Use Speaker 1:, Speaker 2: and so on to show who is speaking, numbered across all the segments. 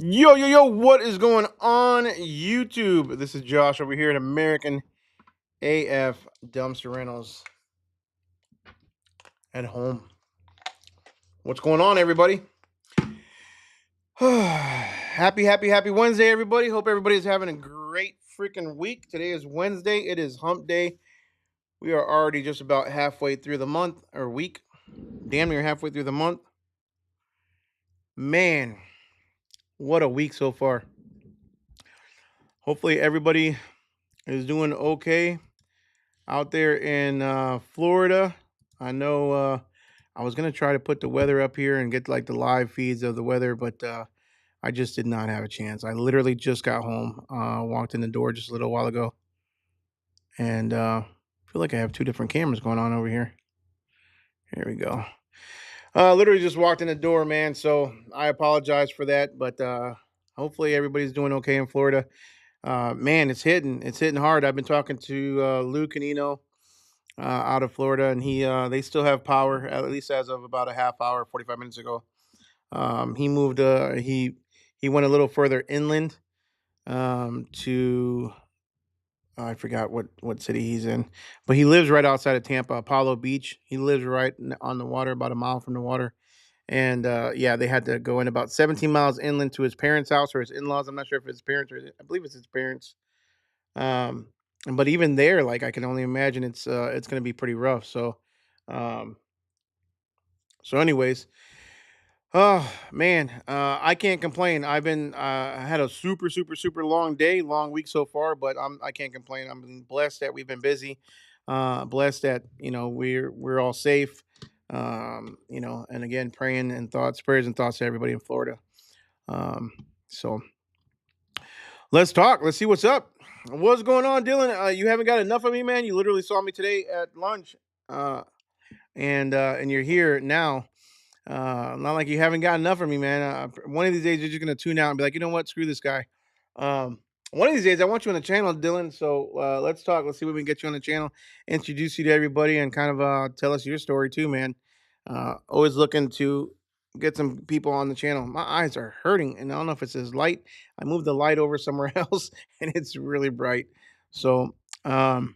Speaker 1: Yo, yo, yo, what is going on, YouTube? This is Josh over here at American AF Dumpster Rentals at home. What's going on, everybody? Happy Wednesday, everybody. Hope everybody is having a great freaking week. Today is Wednesday. It is hump day. We are already just about halfway through the month or week. Damn near halfway through the month. Man, what a week so far. Hopefully, everybody is doing okay out there in Florida. I know I was gonna try to put the weather up here and get like the live feeds of the weather, but I just did not have a chance. I literally just got home, walked in the door just a little while ago, and feel like I have two different cameras going on over here. Here we go. Literally just walked in the door, man. So I apologize for that, but hopefully everybody's doing okay in Florida. Man, it's hitting hard. I've been talking to Luke and Eno out of Florida, and they still have power at least as of about a half hour, 45 minutes ago. He moved. He went a little further inland to I forgot what city he's in, but he lives right outside of Tampa, Apollo Beach. He lives right on the water, about a mile from the water. And yeah, they had to go in about 17 miles inland to his parents' house or his in-laws. I'm not sure if it's his parents or I believe it's his parents. Um, but even there, like I can only imagine it's going to be pretty rough. Um, anyways, oh man, I can't complain. I had a super long day, long week so far, but I can't complain. I'm blessed that we've been busy. Blessed that we're all safe. And again, prayers and thoughts to everybody in Florida. Um, so let's talk. Let's see what's up. What's going on, Dylan? You haven't got enough of me, man. You literally saw me today at lunch, uh, and you're here now. Not like you haven't got enough of me, man. One of these days, you're just gonna tune out and be like, you know what? Screw this guy. Um, one of these days, I want you on the channel, Dylan. So let's talk. Let's see what we can get you on the channel, introduce you to everybody, and kind of tell us your story too, man. Always looking to get some people on the channel. My eyes are hurting, and I don't know if it's this light. I moved the light over somewhere else, and it's really bright. So, um,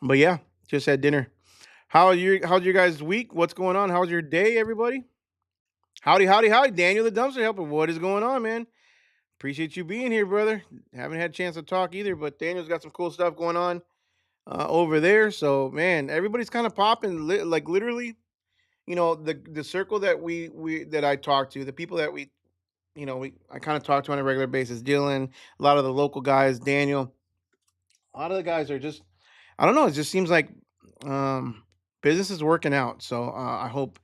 Speaker 1: but yeah, just had dinner. How's your guys' week? What's going on? How's your day, everybody? Howdy, Daniel the dumpster helper. What is going on, man? Appreciate you being here, brother. Haven't had a chance to talk either, but Daniel's got some cool stuff going on over there. So, man, everybody's kind of popping. Like literally, the circle that we that I talk to, the people that I kind of talk to on a regular basis. Dylan, a lot of the local guys, Daniel. A lot of the guys are just, I don't know. It just seems like um, business is working out. So I hope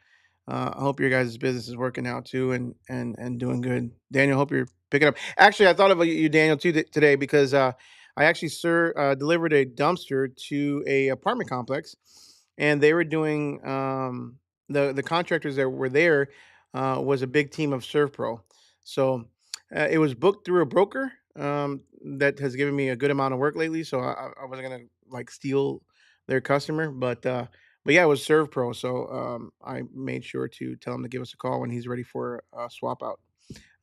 Speaker 1: your guys' business is working out too, and doing good. Daniel, hope you're picking up. Actually, I thought of you, Daniel, too, today because I actually delivered a dumpster to a apartment complex, and they were doing the contractors that were there was a big team of ServPro. So it was booked through a broker that has given me a good amount of work lately. So I wasn't gonna like steal their customer, but yeah, it was ServPro. So I made sure to tell him to give us a call when he's ready for a swap out.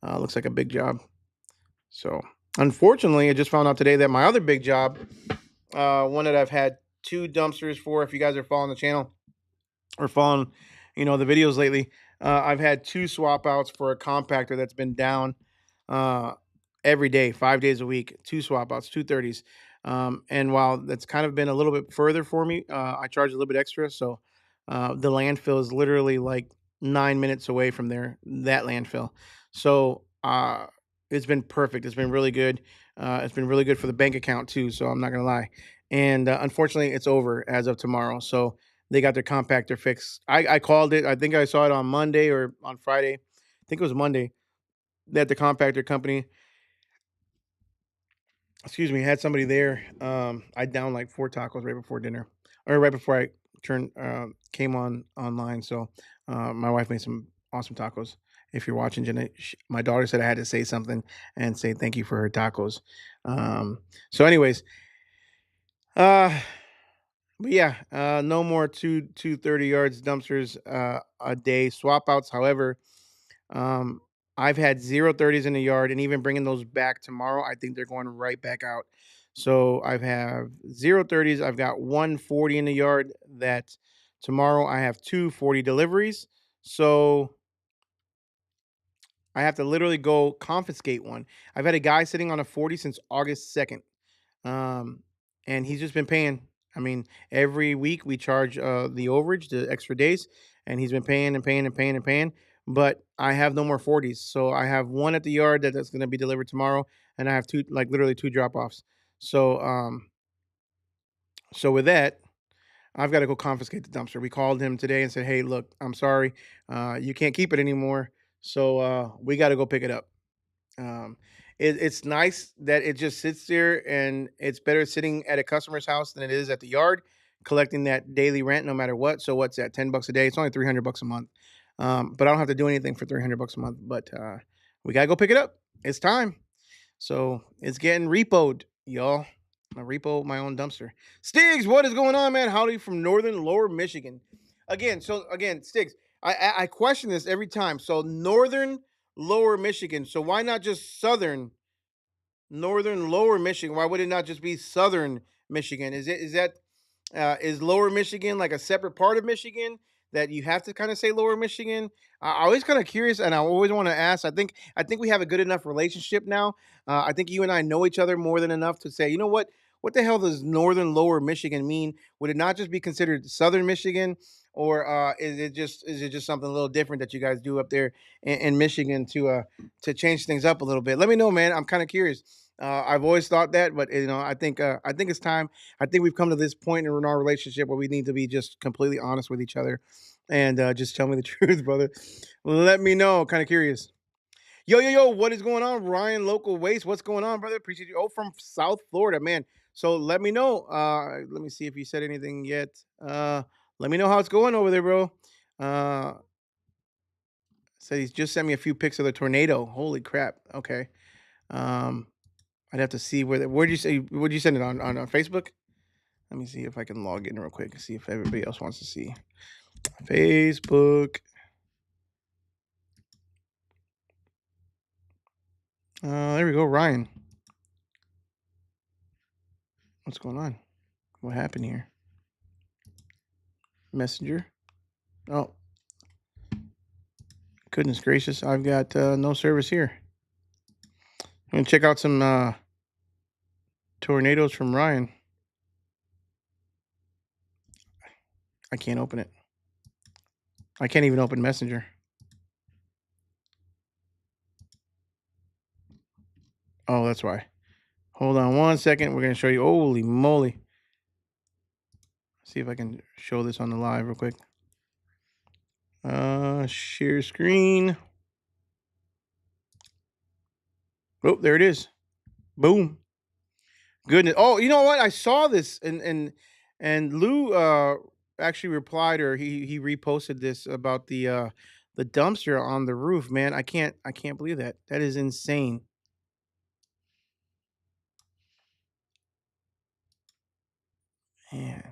Speaker 1: Looks like a big job. So unfortunately, I just found out today that my other big job, one that I've had two dumpsters for. If you guys are following the channel or following, the videos lately, I've had two swap outs for a compactor that's been down uh, every day, 5 days a week. Two swap outs, 230s. And while that's kind of been a little bit further for me, I charge a little bit extra. So the landfill is literally like 9 minutes away from there, that landfill. So it's been perfect. It's been really good. It's been really good for the bank account too. So I'm not gonna lie. And unfortunately, it's over as of tomorrow. So they got their compactor fixed. I called it. I think I saw it on Monday or on Friday. I think it was Monday that the compactor company, excuse me, had somebody there. I downed like four tacos right before dinner, or right before I turned came online. So my wife made some awesome tacos. If you're watching, Jenna, my daughter said I had to say something and say thank you for her tacos. Um, anyways, uh, but yeah, no more 230 yards dumpsters a day swap outs. However, um, I've had 0 30s in the yard, and even bringing those back tomorrow, I think they're going right back out. So I've have 0 30s. I've got 140 in the yard. That tomorrow I have 240 deliveries. So I have to literally go confiscate one. I've had a guy sitting on a 40 since August 2nd. Um, and he's just been paying. I mean, every week we charge the overage, the extra days, and he's been paying and paying and paying and paying. But I have no more 40s, so I have one at the yard that's going to be delivered tomorrow, and I have two, like literally two drop offs. So, so with that, I've got to go confiscate the dumpster. We called him today and said, "Hey, look, I'm sorry, you can't keep it anymore, so we got to go pick it up." Um, it's nice that it just sits there, and it's better sitting at a customer's house than it is at the yard, collecting that daily rent no matter what. So what's that? $10 a day. It's only $300 a month. But I don't have to do anything for $300 a month. But we gotta go pick it up. It's time. So it's getting repoed, y'all. I repo my own dumpster. Stiggs, what is going on, man? Howdy from northern lower Michigan. Again, Stiggs, I question this every time. So northern lower Michigan. So why not just northern lower Michigan? Why would it not just be southern Michigan? Is lower Michigan like a separate part of Michigan that you have to kind of say lower Michigan? I always kind of curious, and I always want to ask. I think we have a good enough relationship now. I think you and I know each other more than enough to say, you know what? What the hell does northern lower Michigan mean? Would it not just be considered southern Michigan, or is it just something a little different that you guys do up there in Michigan to change things up a little bit? Let me know, man. I'm kind of curious. I've always thought that, but I think it's time. I think we've come to this point in our relationship where we need to be just completely honest with each other, and just tell me the truth, brother. Let me know. Kind of curious. Yo, yo, yo, what is going on? Ryan Local Waste. What's going on, brother? Appreciate you. Oh, from South Florida, man. So let me know. Let me see if you said anything yet. Let me know how it's going over there, bro. Uh Said he's just sent me a few pics of the tornado. Holy crap. Okay. Um I'd have to see where'd you say where'd you send it on Facebook? Let me see if I can log in real quick and see if everybody else wants to see. Facebook. There we go, Ryan. What's going on? What happened here? Messenger. Oh, goodness gracious! I've got no service here. I'm gonna check out some tornadoes from Ryan. I can't open it. I can't even open Messenger. Oh, that's why. Hold on one second. We're gonna show you. Holy moly! See if I can show this on the live real quick. Share screen. Oh, there it is. Boom. Goodness. Oh, you know what? I saw this, and Lou actually replied, or he reposted this about the dumpster on the roof. Man, I can't believe that. That is insane. Man.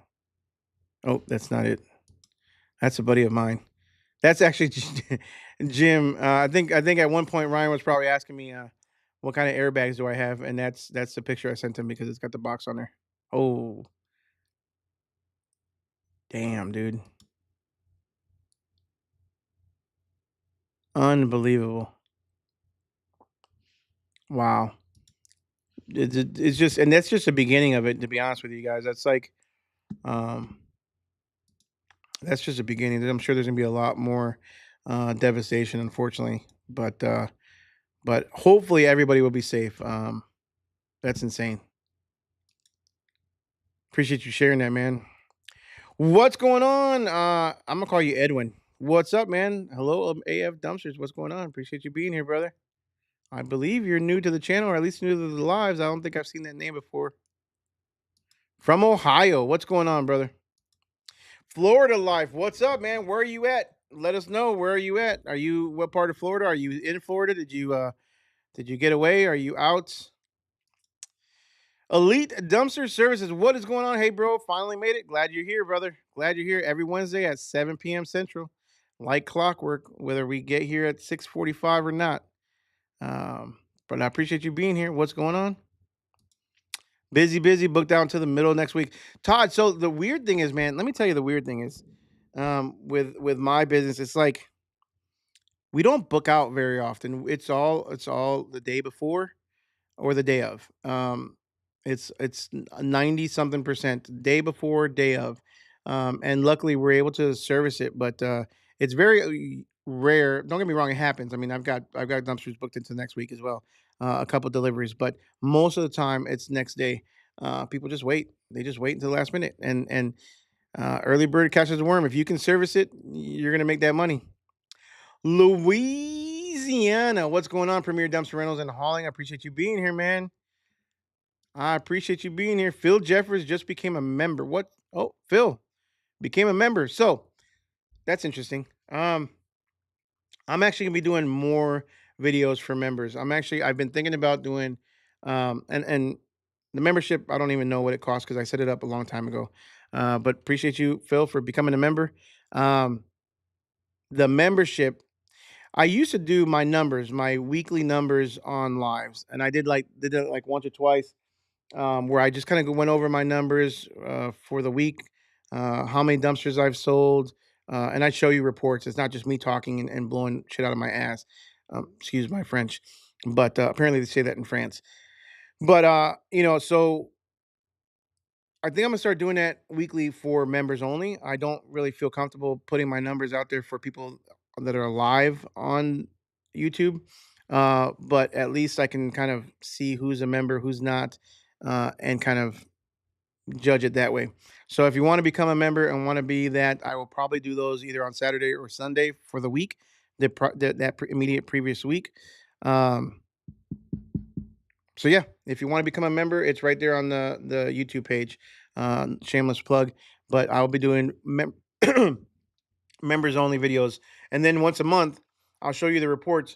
Speaker 1: Oh, that's not it. That's a buddy of mine. That's actually Jim. I think at one point Ryan was probably asking me what kind of airbags do I have, and that's the picture I sent him because it's got the box on there. Oh, damn, dude. Unbelievable. Wow. It's just, and that's just the beginning of it. To be honest with you guys, um, that's just the beginning. I'm sure there's gonna be a lot more devastation, unfortunately, but hopefully everybody will be safe. That's insane. Appreciate you sharing that, man. What's going on? I'm gonna call you Edwin. What's up, man? Hello, AF Dumpsters. What's going on? Appreciate you being here, brother. I believe you're new to the channel, or at least new to the lives. I don't think I've seen that name before. From Ohio. What's going on, brother? Florida life. What's up, man? Where are you at? Let us know. Where are you at? Are you what part of Florida? Are you in Florida? Did you get away? Are you out? Elite Dumpster Services. What is going on? Hey, bro. Finally made it. Glad you're here, brother. Glad you're here every Wednesday at 7 p.m. Central. Like clockwork, whether we get here at 6:45 or not. Um, but I appreciate you being here. What's going on? Busy, busy, booked out until the middle of next week. Todd, so the weird thing is, man, let me tell you the weird thing is, with my business, it's like we don't book out very often. It's all the day before or the day of. It's 90 something percent day before, day of. And luckily we're able to service it, but it's very rare. Don't get me wrong, it happens. I mean, I've got dumpsters booked into next week as well. A couple deliveries, but most of the time it's next day. People just wait. They just wait until the last minute, and early bird catches the worm. If you can service it, you're gonna make that money. Louisiana, what's going on? Premier Dumpster Rentals and Hauling. I appreciate you being here, man. I appreciate you being here. Phil Jeffers just became a member. What? Oh, Phil became a member. So that's interesting. I'm actually gonna be doing more videos for members. I've been thinking about doing and the membership, I don't even know what it costs because I set it up a long time ago. But appreciate you, Phil, for becoming a member. Um, the membership, I used to do my numbers, my weekly numbers on lives, and I did it like once or twice, where I just kind of went over my numbers for the week, how many dumpsters I've sold, and I show you reports. It's not just me talking and blowing shit out of my ass. Excuse my French, but apparently they say that in France. But so I think I'm gonna start doing that weekly for members only. I don't really feel comfortable putting my numbers out there for people that are live on YouTube. But at least I can kind of see who's a member, who's not, and kind of judge it that way. So if you want to become a member and want to be that, I will probably do those either on Saturday or Sunday for the week, immediate previous week. Um, so yeah, if you want to become a member, it's right there on the YouTube page. Shameless plug, but I'll be doing members only videos, and then once a month, I'll show you the reports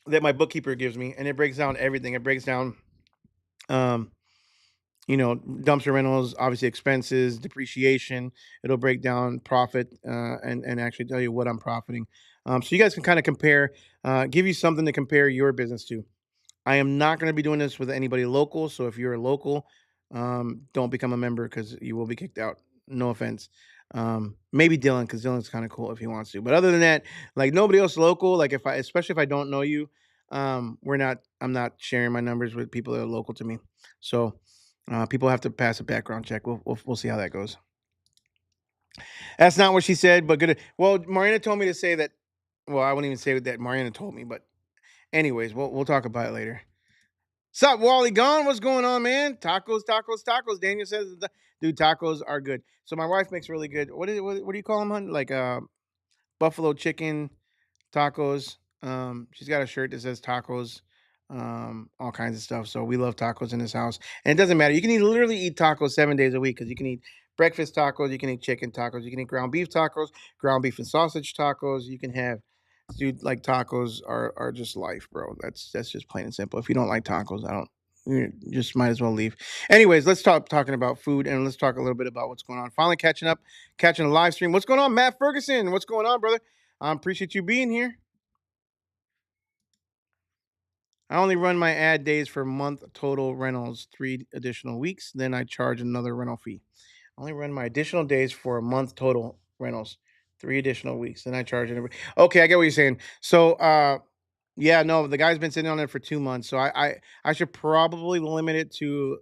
Speaker 1: that my bookkeeper gives me, and it breaks down everything. It breaks down, um, dumpster rentals, obviously expenses, depreciation. It'll break down profit, and actually tell you what I'm profiting. So you guys can kind of compare, give you something to compare your business to. I am not going to be doing this with anybody local. So if you're a local, don't become a member because you will be kicked out. No offense. Maybe Dylan, because Dylan's kind of cool if he wants to. But other than that, like nobody else local, like especially if I don't know you, I'm not sharing my numbers with people that are local to me. So people have to pass a background check. We'll see how that goes. That's not what she said, but good. Well, Mariana told me to say that. Well, I wouldn't even say that Mariana told me, but anyways, we'll talk about it later. Sup, Wally Gone? What's going on, man? Tacos, tacos, tacos. Daniel says, dude, tacos are good. So my wife makes really good. What do you call them, hun? Like buffalo chicken tacos. She's got a shirt that says tacos, all kinds of stuff. So we love tacos in this house, and it doesn't matter. You can literally eat tacos 7 days a week because you can eat breakfast tacos, you can eat chicken tacos, you can eat ground beef tacos, ground beef and sausage tacos. You can have, dude, like tacos are just life, bro. That's just plain and simple. If you don't like tacos, I don't. You just might as well leave. Anyways, let's stop talking about food and let's talk a little bit about what's going on. Finally catching up, catching a live stream. What's going on, Matt Ferguson? What's going on, brother? I appreciate you being here. I only run my ad days for month total rentals, 3 additional weeks. Then I charge another rental fee. I only run my additional days for a month total rentals, 3 additional weeks. Then I charge it. Okay, I get what you're saying. So, yeah, no, the guy's been sitting on it for 2 months. So I should probably limit it to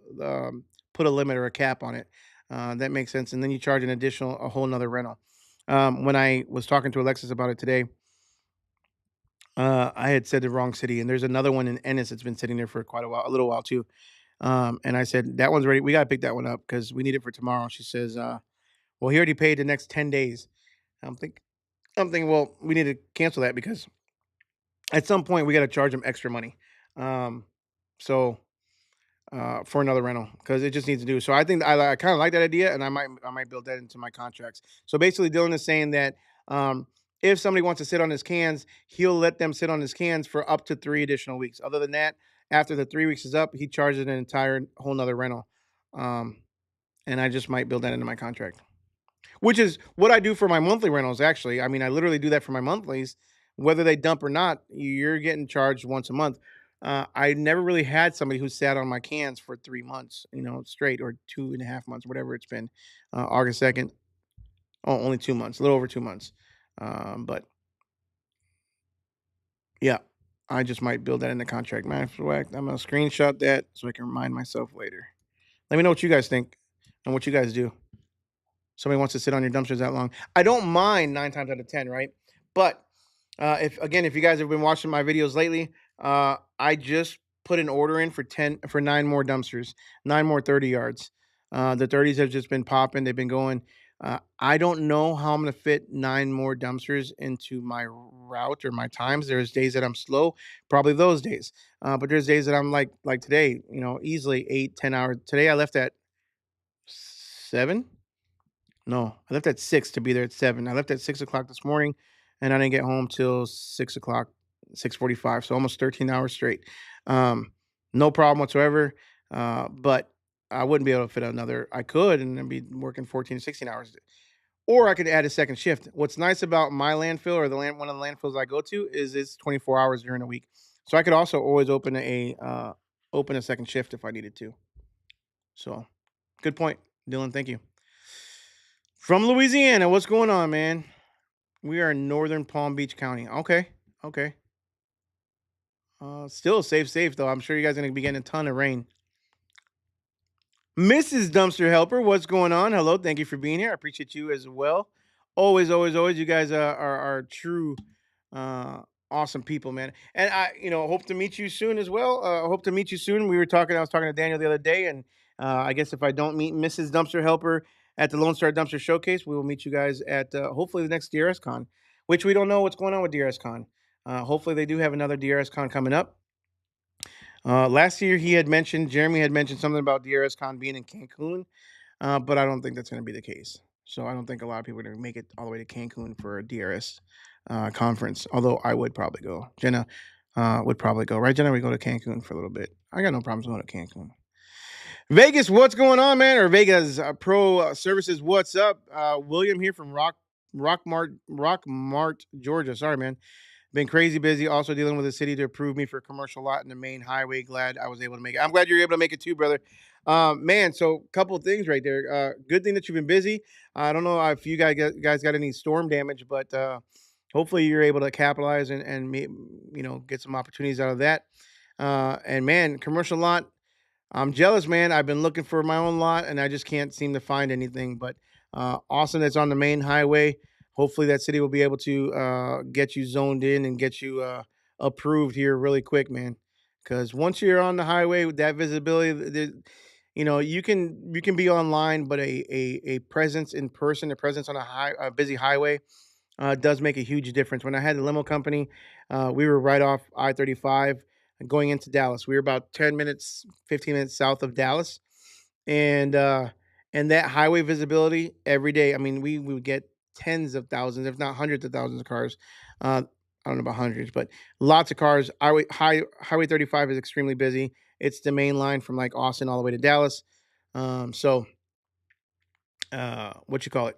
Speaker 1: put a limit or a cap on it. That makes sense. And then you charge a whole nother rental. When I was talking to Alexis about it today, I had said the wrong city, and there's another one in Ennis that's been sitting there for quite a while, a little while too. And I said that one's ready. We gotta pick that one up because we need it for tomorrow. She says, "Well, he already paid the next 10 days." I'm think I'm thinking, well, we need to cancel that because at some point we got to charge him extra money. Um, so for another rental because it just needs to do. So I think I kind of like that idea, and I might build that into my contracts. So basically, Dylan is saying that um, if somebody wants to sit on his cans, he'll let them sit on his cans for up to 3 additional weeks. Other than that, after the 3 weeks is up, he charges an entire whole nother rental. Um, and I just might build that into my contract, which is what I do for my monthly rentals. Actually, I mean, I literally do that for my monthlies, whether they dump or not, you're getting charged once a month. I never really had somebody who sat on my cans for 3 months, straight, or 2.5 months, whatever it's been. August 2nd. Oh, only 2 months, a little over 2 months. But yeah, I just might build that in the contract. Matter of fact, I'm gonna screenshot that so I can remind myself later. Let me know what you guys think and what you guys do. Somebody wants to sit on your dumpsters that long. I don't mind 9 times out of 10, right? But if you guys have been watching my videos lately, I just put an order in for 9 more dumpsters, 9 more 30 yards. The 30s have just been popping. They've been going. I don't know how I'm gonna fit 9 more dumpsters into my route or my times. There's days that I'm slow, probably those days. But there's days that I'm like today, easily 8, 10 hours. Today I left at 7. No, I left at 6 to be there at 7. I left at 6 o'clock this morning, and I didn't get home till 6 o'clock, 6:45. So almost 13 hours straight. Um, no problem whatsoever. But I wouldn't be able to fit another. I could, and I'd be working 14 to 16 hours, or I could add a second shift. What's nice about my landfill, or one of the landfills I go to, is it's 24 hours during the week, so I could also always open a second shift if I needed to. So, good point, Dylan. Thank you. From Louisiana, what's going on, man? We are in northern Palm Beach County. Okay, okay. Still safe though. I'm sure you guys are gonna be getting a ton of rain. Mrs. Dumpster Helper, what's going on? Hello, thank you for being here. I appreciate you as well. Always, always, always. You guys are true, uh, awesome people, man. And I hope to meet you soon as well. Hope to meet you soon. I was talking to Daniel the other day, and I guess if I don't meet Mrs. Dumpster Helper at the Lone Star Dumpster Showcase, we will meet you guys at hopefully the next DRS Con, which we don't know what's going on with DRS Con. Hopefully they do have another DRS Con coming up. Last year, Jeremy had mentioned something about DRSCon being in Cancun, but I don't think that's going to be the case. So I don't think a lot of people are going to make it all the way to Cancun for a DRS conference. Although I would probably go. Jenna would probably go, right? Jenna, we go to Cancun for a little bit. I got no problems going to Cancun. Vegas, what's going on, man? Or Vegas Pro Services, what's up? William here from Rock Mart, Georgia. Sorry, man. Been crazy busy, also dealing with the city to approve me for a commercial lot in the main highway. Glad I was able to make it. I'm glad you're able to make it too, brother. Man, so couple of things right there. Good thing that you've been busy. I don't know if you guys got any storm damage, but hopefully you're able to capitalize and get some opportunities out of that. And man, commercial lot. I'm jealous, man. I've been looking for my own lot and I just can't seem to find anything. But awesome, that's on the main highway. Hopefully, that city will be able to get you zoned in and get you approved here really quick, man. Because once you're on the highway with that visibility, you can be online, but a presence in person, a presence on a busy highway, does make a huge difference. When I had the limo company, we were right off I-35 going into Dallas. We were about 10 minutes, 15 minutes south of Dallas. And that highway visibility every day. I mean, we would get tens of thousands, if not hundreds of thousands of cars. I don't know about hundreds, but lots of cars. Highway 35 is extremely busy. It's the main line from like Austin all the way to Dallas. So what you call it?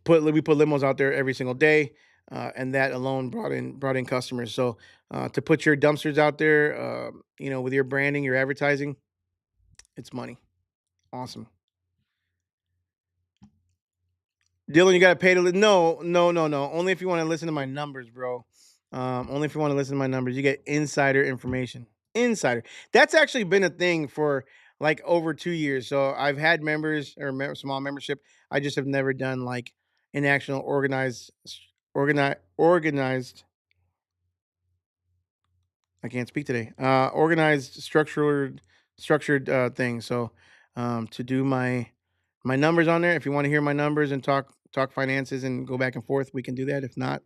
Speaker 1: We put limos out there every single day, and that alone brought in customers. So to put your dumpsters out there, with your branding, your advertising, it's money. Awesome. Dylan, you gotta pay to no, no, no, no. Only if you want to listen to my numbers, bro. Only if you want to listen to my numbers. You get insider information. Insider. That's actually been a thing for like over 2 years. So I've had members or small membership. I just have never done like an actual organized. I can't speak today. Organized, structured thing. So to do my numbers on there. If you want to hear my numbers and talk finances and go back and forth, we can do that. If not,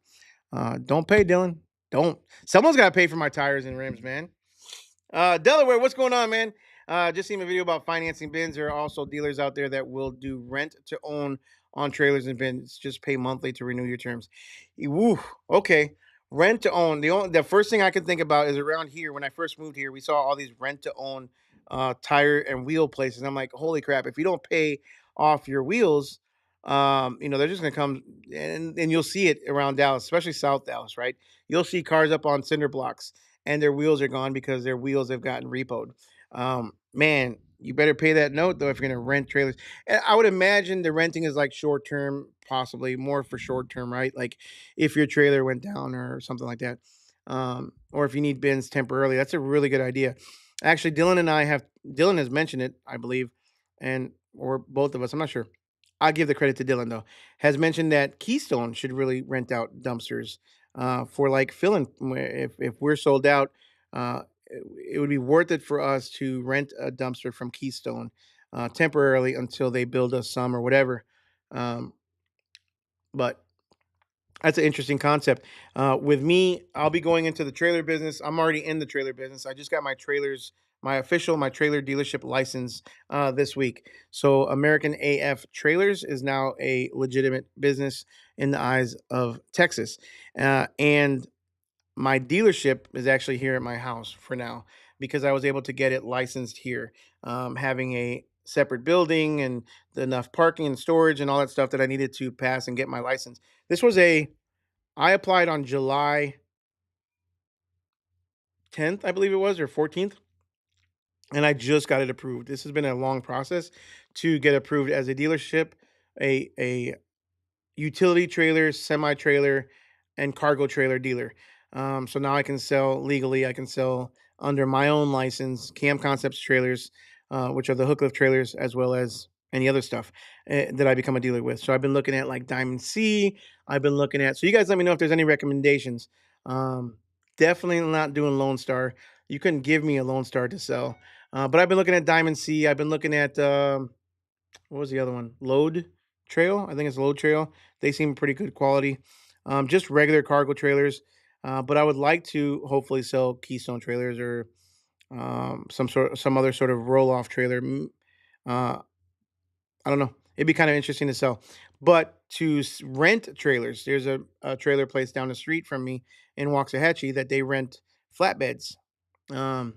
Speaker 1: don't pay, Dylan. Don't. Someone's got to pay for my tires and rims, man. Delaware, what's going on, man? Just seen a video about financing bins. There are also dealers out there that will do rent to own on trailers and bins. Just pay monthly to renew your terms. Woo, okay. Rent to own. The first thing I can think about is around here. When I first moved here, we saw all these rent to own tire and wheel places. And I'm like, holy crap! If you don't pay off your wheels, They're just gonna come, and you'll see it around Dallas, especially South Dallas, right? You'll see cars up on cinder blocks and their wheels are gone because their wheels have gotten repoed. Man, you better pay that note though if you're gonna rent trailers. And I would imagine the renting is like short term, possibly more for short term, right? Like if your trailer went down or something like that. Or if you need bins temporarily, that's a really good idea. Actually, Dylan has mentioned it, I believe, and or both of us, I'm not sure. I'll give the credit to Dylan though, has mentioned that Keystone should really rent out dumpsters for like filling. If we're sold out, it would be worth it for us to rent a dumpster from Keystone temporarily until they build us some or whatever. Um, but that's an interesting concept. With me, I'll be going into the trailer business. I'm already in the trailer business. I just got my trailer dealership license this week. So American AF Trailers is now a legitimate business in the eyes of Texas. And my dealership is actually here at my house for now because I was able to get it licensed here, having a separate building and enough parking and storage and all that stuff that I needed to pass and get my license. This was a I applied on July 10th, I believe it was, or 14th, and I just got it approved. This has been a long process to get approved as a dealership, a utility trailer, semi trailer, and cargo trailer dealer. So now I can sell legally. I can sell under my own license, Cam Concepts trailers, which are the hook lift trailers, as well as any other stuff that I become a dealer with. So I've been looking at like Diamond C. I've been looking at. So you guys let me know if there's any recommendations. Um, Definitely not doing Lone Star. You couldn't give me a Lone Star to sell. But I've been looking at Diamond C. I've been looking at what was the other one? Load Trail. I think it's Load Trail. They seem pretty good quality. Just regular cargo trailers. But I would like to hopefully sell Keystone trailers or some other sort of roll off trailer. Uh, I don't know. It'd be kind of interesting to sell. But to rent trailers, there's a trailer place down the street from me in Waxahachie that they rent flatbeds. Um,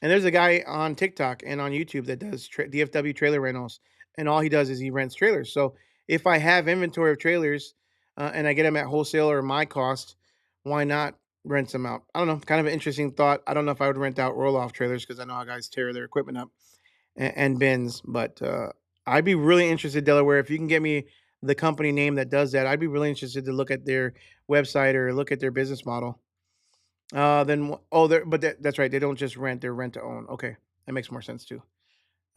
Speaker 1: and there's a guy on TikTok and on YouTube that does DFW trailer rentals, and all he does is he rents trailers. So if I have inventory of trailers and I get them at wholesale or my cost, why not rent them out? I don't know. Kind of an interesting thought. I don't know if I would rent out roll off trailers because I know how guys tear their equipment up and bins, but I'd be really interested, Delaware, if you can get me the company name that does that. I'd be really interested to look at their website or look at their business model. Oh, that's right. They don't just rent; they're rent to own. Okay, that makes more sense too.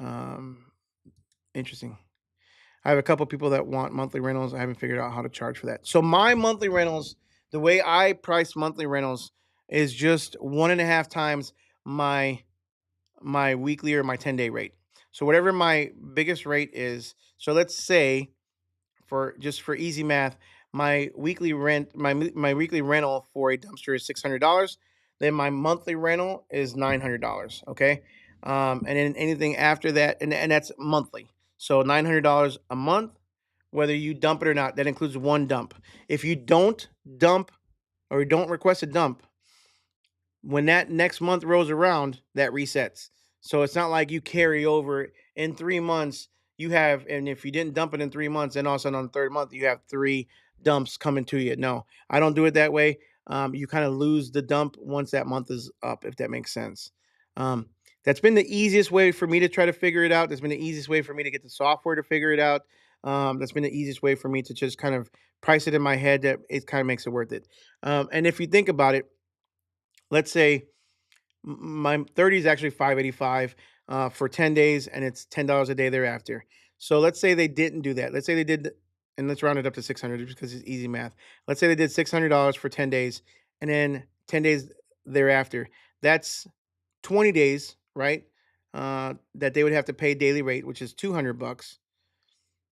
Speaker 1: Um, Interesting. I have a couple people that want monthly rentals. I haven't figured out how to charge for that. So my monthly rentals, the way I price monthly rentals, is just 1.5 times my weekly or my 10-day rate. So whatever my biggest rate is. So let's say for easy math, my weekly rental for a dumpster is $600. Then my monthly rental is $900. Okay, and then anything after that, and that's monthly. So $900 a month, whether you dump it or not. That includes one dump. If you don't dump or you don't request a dump, when that next month rolls around, that resets. So it's not like you carry over in 3 months. And if you didn't dump it in 3 months, then all of a sudden on the third month, you have three dumps coming to you. No, I don't do it that way. You kind of lose the dump once that month is up, if that makes sense. Um, that's been the easiest way for me to try to figure it out. That's been the easiest way for me to get the software to figure it out. That's been the easiest way for me to just kind of price it in my head that it kind of makes it worth it. And if you think about it, let's say my 30 is actually 585 for 10 days and it's $10 a day thereafter. So let's say they didn't do that. Let's say they did, and let's round it up to 600 because it's easy math. Let's say they did $600 for 10 days and then 10 days thereafter. That's 20 days, right? That they would have to pay daily rate, which is 200 bucks.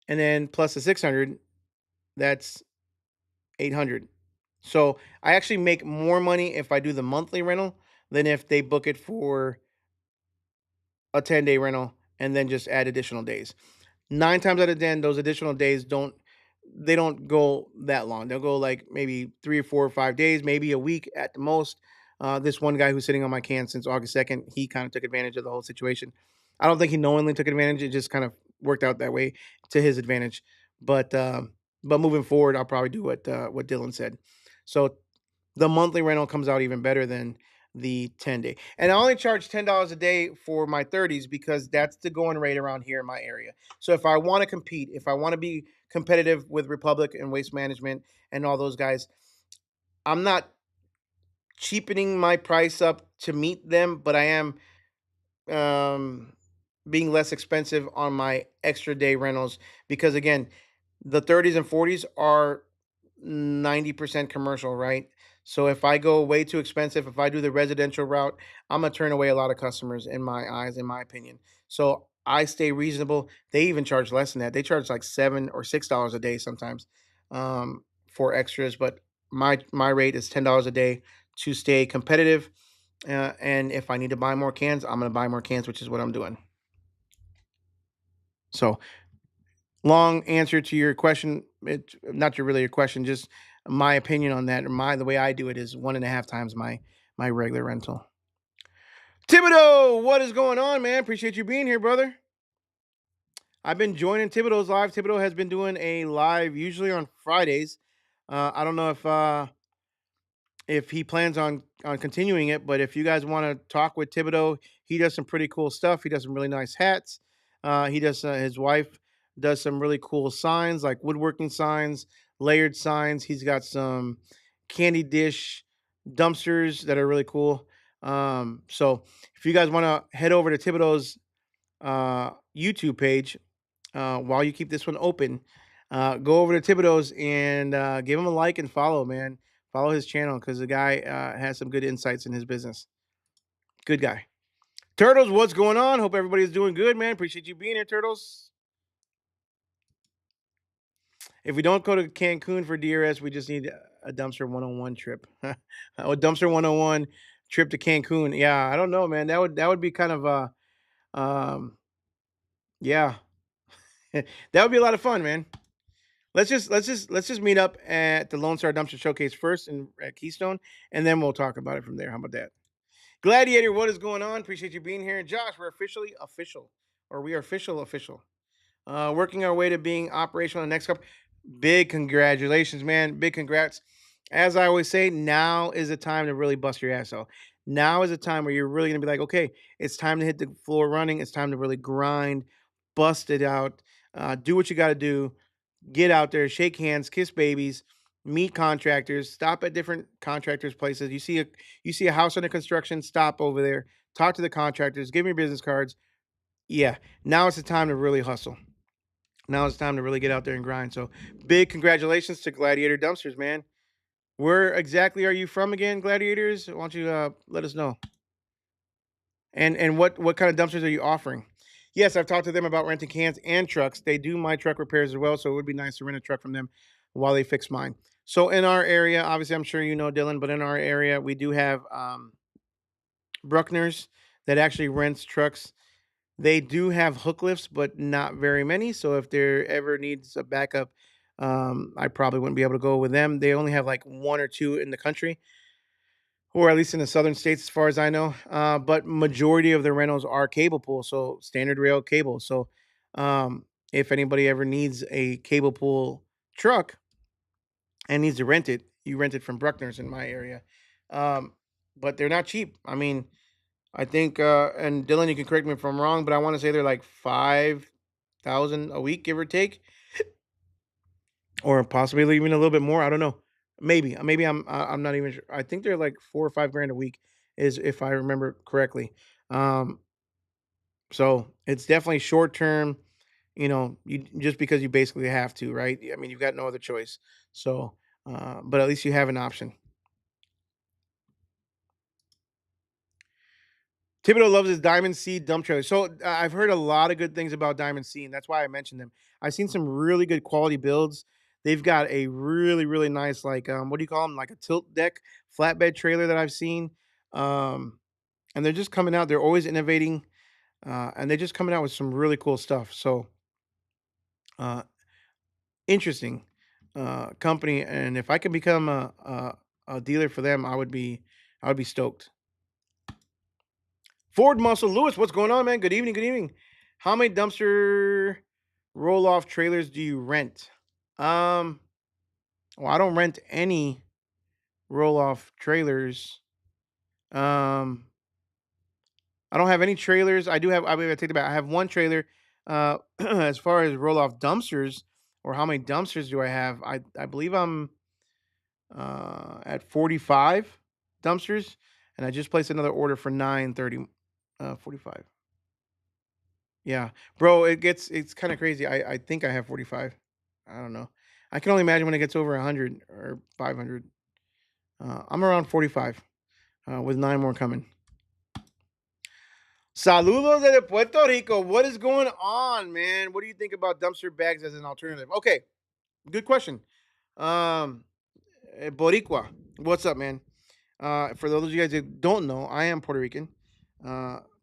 Speaker 1: And then plus the 600, that's 800. So I actually make more money if I do the monthly rental than if they book it for a 10-day rental and then just add additional days. 9 times out of 10, those additional days don't go that long. They'll go like maybe 3 or 4 or 5 days, maybe a week at the most. This one guy who's sitting on my can since August 2nd, he kind of took advantage of the whole situation. I don't think he knowingly took advantage. It just kind of worked out that way to his advantage. But moving forward, I'll probably do what Dylan said. So the monthly rental comes out even better than the 10-day. And I only charge $10 a day for my 30s because that's the going rate around here in my area. So if I want to compete, if I want to be competitive with Republic and Waste Management and all those guys, I'm not cheapening my price up to meet them, but I am um, being less expensive on my extra day rentals because again, the 30s and 40s are 90% commercial, right? So if I go way too expensive, if I do the residential route, I'm gonna turn away a lot of customers in my eyes, in my opinion. So I stay reasonable. They even charge less than that. They charge like $7 or $6 a day sometimes for extras, but my rate is $10 a day to stay competitive. And if I need to buy more cans, I'm gonna buy more cans, which is what I'm doing. So long answer to your question. It's not your really your question, just my opinion on that. Or the way I do it is 1.5 times my regular rental. Thibodeau, what is going on, man? Appreciate you being here, brother. I've been joining Thibodeau's live. Thibodeau has been doing a live usually on Fridays. I don't know if he plans on continuing it. But if you guys want to talk with Thibodeau, he does some pretty cool stuff. He does some really nice hats. He does his wife does some really cool signs like woodworking signs, layered signs. He's got some candy dish dumpsters that are really cool. So if you guys want to head over to Thibodeau's YouTube page, while you keep this one open, go over to Thibodeau's and give him a like and follow, man. Follow his channel because the guy has some good insights in his business. Good guy. Turtles, what's going on? Hope everybody's doing good, man. Appreciate you being here, Turtles. If we don't go to Cancun for DRS, we just need a dumpster 101 trip. A dumpster 101 trip to Cancun. Yeah, I don't know, man. That would be kind of yeah. That would be a lot of fun, man. Let's just meet up at the Lone Star Dumpster Showcase first in at Keystone, and then we'll talk about it from there. How about that? Gladiator, what is going on? Appreciate you being here. Josh, we're officially official, or we are official. Working our way to being operational in the next couple. Big congratulations, man. Big congrats. As I always say, now is the time to really bust your ass out. Now is the time where you're really gonna be like, okay, it's time to hit the floor running. It's time to really grind, bust it out, do what you got to do, get out there, shake hands, kiss babies, meet contractors, stop at different contractors' places. You see a house under construction, stop over there, talk to the contractors, give me your business cards. Yeah, now it's the time to really hustle. Now it's time to really get out there and grind. So big congratulations to Gladiator Dumpsters, man. Where exactly are you from again, Gladiators? Why don't you let us know? And what kind of dumpsters are you offering? Yes, I've talked to them about renting cans and trucks. They do my truck repairs as well, so it would be nice to rent a truck from them while they fix mine. So in our area, obviously, I'm sure you know Dylan, but in our area, we do have Bruckner's that actually rents trucks. They do have hook lifts, but not very many. So if there ever needs a backup, I probably wouldn't be able to go with them. They only have like one or two in the country, or at least in the southern states, as far as I know. But majority of the rentals are cable pull, so standard rail cable. So if anybody ever needs a cable pull truck and needs to rent it, you rent it from Bruckner's in my area. Um, but they're not cheap. I mean, I think, and Dylan, you can correct me if I'm wrong, but I want to say they're like 5,000 a week, give or take, or possibly even a little bit more. I don't know. Maybe I'm not even sure. I think they're like 4 or 5 grand a week, is if I remember correctly. Um, so it's definitely short term. You just because you basically have to, right? I mean, you've got no other choice. So, but at least you have an option. Thibodeau loves his Diamond C dump trailer. So I've heard a lot of good things about Diamond C, and that's why I mentioned them. I've seen some really good quality builds. They've got a really, really nice, like, what do you call them? Like a tilt deck flatbed trailer that I've seen. Um, and they're just coming out. They're always innovating, and they're just coming out with some really cool stuff. So uh, interesting company. And if I can become a dealer for them, I would be stoked. Ford Muscle Lewis, what's going on, man? Good evening. Good evening. How many dumpster? roll off trailers do you rent? Um, well, I don't rent any roll off trailers. Um, I don't have any trailers. I do have. I mean, I take it back. I have one trailer. As far as roll off dumpsters, or how many dumpsters do I have? I believe I'm at 45 dumpsters, and I just placed another order for 930. 45. Yeah, bro, it's kind of crazy. I think I have 45. I don't know. I can only imagine when it gets over 100 or 500. I'm around 45, with nine more coming. Saludos de Puerto Rico. What is going on, man? What do you think about dumpster bags as an alternative? Okay, good question. Um, Boricua, what's up, man? For those of you guys that don't know, I am Puerto Rican,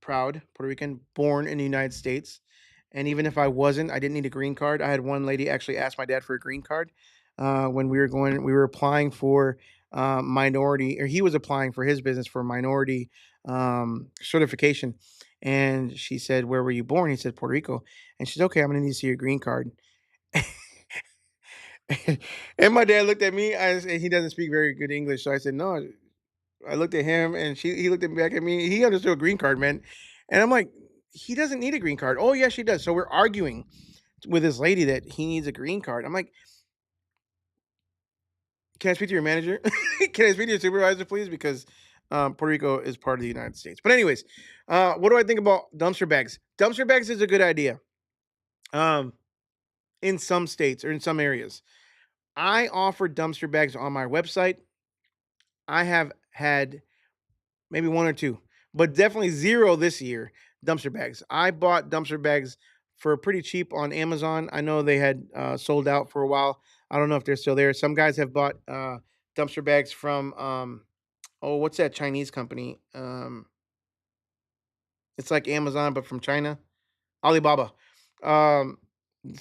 Speaker 1: proud Puerto Rican, born in the United States. And even if I wasn't, I didn't need a green card. I had one lady actually ask my dad for a green card when we were applying for minority, or he was applying for his business for minority certification. And she said, "Where were you born?" He said, "Puerto Rico." And she's okay. I'm gonna need to see your green card. And my dad looked at me. And he doesn't speak very good English, so I said, "No." I looked at him, and he looked at back at me. He understood what green card meant, and I'm like, he doesn't need a green card. Oh yes, she does. So we're arguing with this lady that he needs a green card. I'm like, can I speak to your manager? Can I speak to your supervisor, please? Because Puerto Rico is part of the United States. But anyways, what do I think about dumpster bags? Dumpster bags is a good idea. Um, in some states or in some areas, I offer dumpster bags on my website. I have had maybe one or two, but definitely zero this year. Dumpster bags. I bought dumpster bags for pretty cheap on Amazon. I know they had sold out for a while. I don't know if they're still there. Some guys have bought dumpster bags from oh, what's that Chinese company? It's like Amazon but from China. Alibaba. Um,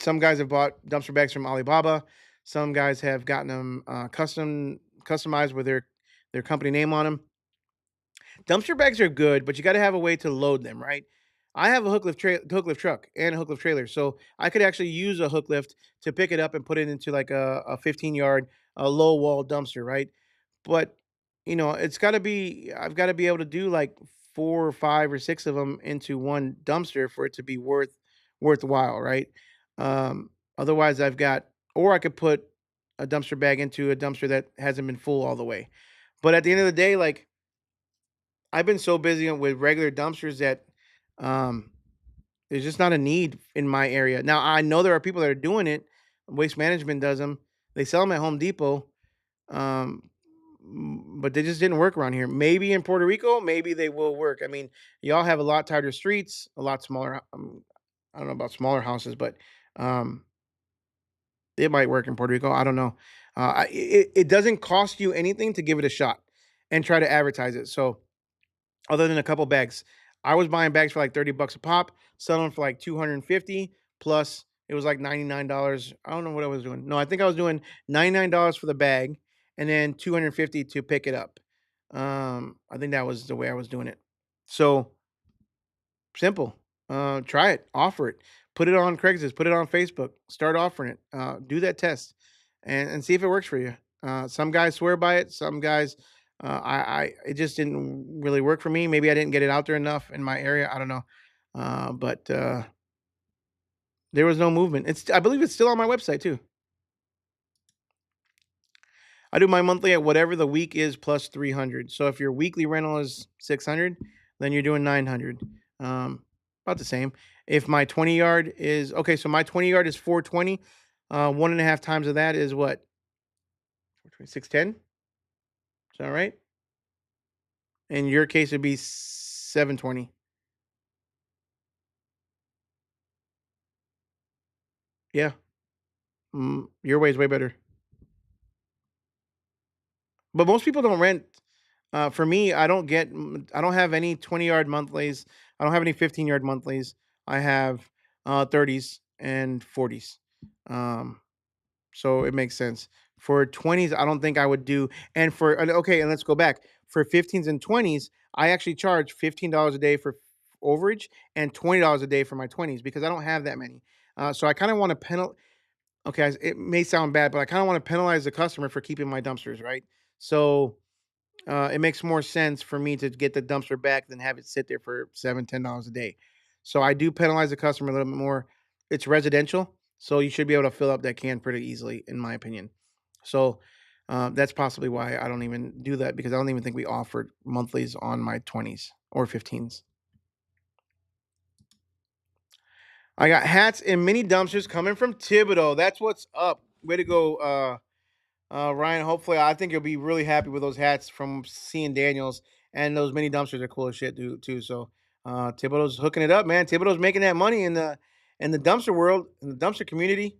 Speaker 1: some guys have bought dumpster bags from Alibaba. Some guys have gotten them customized with their company name on them. Dumpster bags are good, but you got to have a way to load them, right? I have a hook lift truck and a hook lift trailer, so I could actually use a hook lift to pick it up and put it into like a 15-yard, a low wall dumpster, right? But it's got to be I've got to be able to do like four or five or six of them into one dumpster for it to be worthwhile, right? Otherwise, or I could put a dumpster bag into a dumpster that hasn't been full all the way. But at the end of the day, like I've been so busy with regular dumpsters that um, there's just not a need in my area. Now I know there are people that are doing it. Waste Management does them. They sell them at Home Depot, um, but they just didn't work around here. Maybe in Puerto Rico, maybe they will work. I mean, y'all have a lot tighter streets, a lot smaller. I don't know about smaller houses, but um, it might work in Puerto Rico. I don't know. It doesn't cost you anything to give it a shot and try to advertise it. So other than a couple bags. I was buying bags for like 30 bucks a pop, selling for like 250 plus it was like $99. I don't know what I was doing. No, I think I was doing $99 for the bag and then 250 to pick it up. I think that was the way I was doing it. So simple. Try it, offer it, put it on Craigslist, put it on Facebook, start offering it. Do that test and see if it works for you. Some guys swear by it. Some guys, it just didn't really work for me. Maybe I didn't get it out there enough in my area. I don't know. But there was no movement. I believe it's still on my website too. I do my monthly at whatever the week is plus 300. So if your weekly rental is 600, then you're doing 900. About the same. If my 20 yard is okay, so my 20 yard is 420. One and a half times of that is what? 610? Is that right? In your case, it'd be 720. Yeah. Your way is way better. But most people don't rent. For me, I don't have any 20-yard monthlies. I don't have any 15-yard monthlies. I have 30s and 40s. Um, so it makes sense. For 20s, I don't think I would do. Okay, and let's go back. For 15s and 20s, I actually charge $15 a day for overage and $20 a day for my 20s because I don't have that many. So I kind of want to Okay, it may sound bad, but I kind of want to penalize the customer for keeping my dumpsters, right? So it makes more sense for me to get the dumpster back than have it sit there for $7, $10 a day. So I do penalize the customer a little bit more. It's residential, so you should be able to fill up that can pretty easily, in my opinion. So that's possibly why I don't even do that, because I don't even think we offered monthlies on my 20s or 15s. I got hats and mini dumpsters coming from Thibodeau. That's what's up. Way to go, Ryan. Hopefully, I think you'll be really happy with those hats from seeing Daniels, and those mini dumpsters are cool as shit, dude, too. So, Thibodeau's hooking it up, man. Thibodeau's making that money in the dumpster world, in the dumpster community.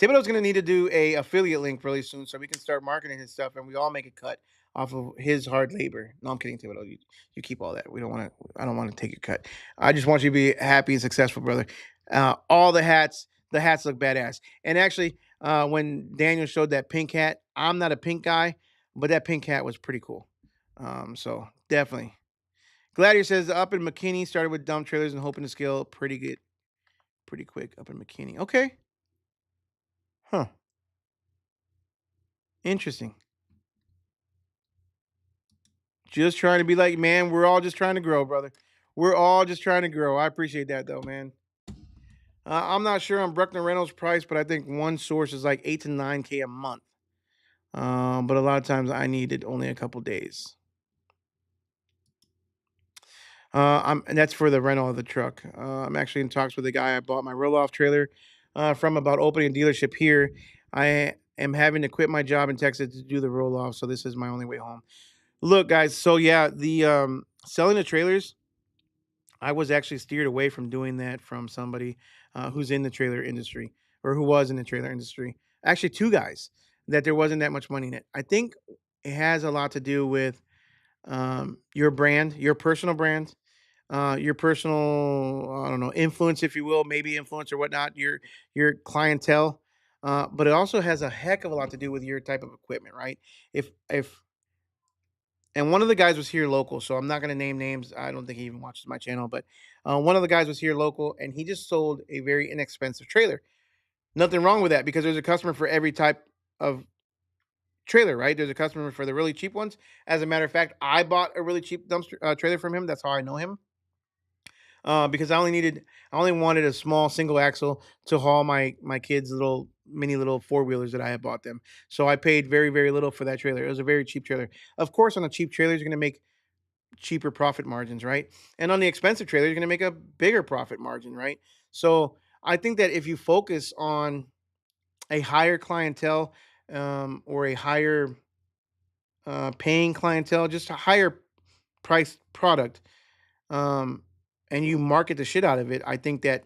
Speaker 1: Thibodeau's gonna need to do a affiliate link really soon so we can start marketing his stuff and we all make a cut off of his hard labor. No, I'm kidding, Thibodeau. You keep all that. We don't want to. I don't want to take your cut. I just want you to be happy and successful, brother. All the hats look badass. And actually, when Daniel showed that pink hat, I'm not a pink guy, but that pink hat was pretty cool. So definitely. Gladiator says up in McKinney started with dump trailers and hoping to scale pretty good, pretty quick up in McKinney. Okay, huh? Interesting. Just trying to be like, man, we're all just trying to grow, brother. We're all just trying to grow. I appreciate that though, man. I'm not sure on Bruckner Reynolds price, but I think one source is like 8 to 9K a month. But a lot of times I needed only a couple days. And that's for the rental of the truck. I'm actually in talks with the guy I bought my roll off trailer from about opening a dealership here. I am having to quit my job in Texas to do the roll off, so this is my only way home. Look, guys. So yeah, the selling the trailers, I was actually steered away from doing that from somebody who's in the trailer industry, or who was in the trailer industry. Actually, two guys that there wasn't that much money in it. I think it has a lot to do with your brand, your personal brand, your personal, I don't know, influence, if you will, maybe influence or whatnot, your clientele. But it also has a heck of a lot to do with your type of equipment, right? If and one of the guys was here local, so I'm not going to name names. I don't think he even watches my channel, but one of the guys was here local, and he just sold a very inexpensive trailer. Nothing wrong with that, because there's a customer for every type of trailer, right? There's a customer for the really cheap ones. As a matter of fact, I bought a really cheap dumpster trailer from him. That's how I know him. Because I only wanted a small single axle to haul my kids' little mini little four wheelers that I had bought them. So I paid very very little for that trailer. It was a very cheap trailer. Of course, on a cheap trailer, you're going to make cheaper profit margins, right? And on the expensive trailer, you're going to make a bigger profit margin, right? So I think that if you focus on a higher clientele, or a higher paying clientele, just a higher price product, um, and you market the shit out of it, I think that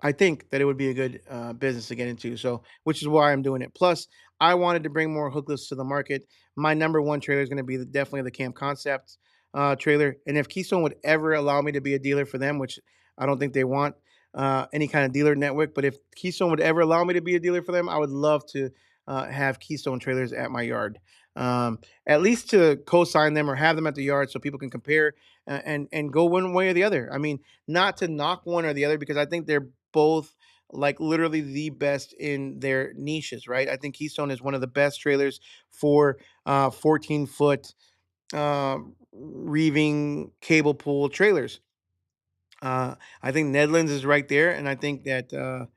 Speaker 1: it would be a good business to get into. So, which is why I'm doing it. Plus, I wanted to bring more hook lifts to the market. My number one trailer is going to be definitely the Camp Concepts trailer. And if Keystone would ever allow me to be a dealer for them, which I don't think they want any kind of dealer network, but if Keystone would ever allow me to be a dealer for them, I would love to have Keystone trailers at my yard. At least to co-sign them or have them at the yard so people can compare and go one way or the other. I mean, not to knock one or the other, because I think they're both like literally the best in their niches, right? I think Keystone is one of the best trailers for 14-foot reeving cable pull trailers. I think Nedlands is right there, and I think that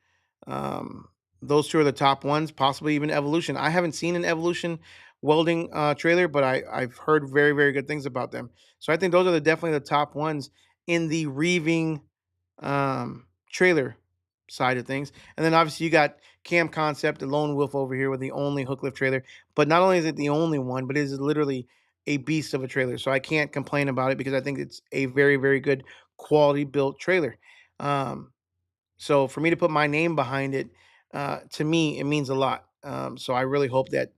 Speaker 1: um, those two are the top ones, possibly even Evolution. I haven't seen an Evolution welding trailer, but I've heard very very good things about them. So I think those are definitely the top ones in the reeving trailer side of things. And then obviously you got Cam Concept, the Lone Wolf over here with the only hook lift trailer. But not only is it the only one, but it is literally a beast of a trailer. So I can't complain about it, because I think it's a very very good quality built trailer. Um, so for me to put my name behind it, to me, it means a lot. So I really hope that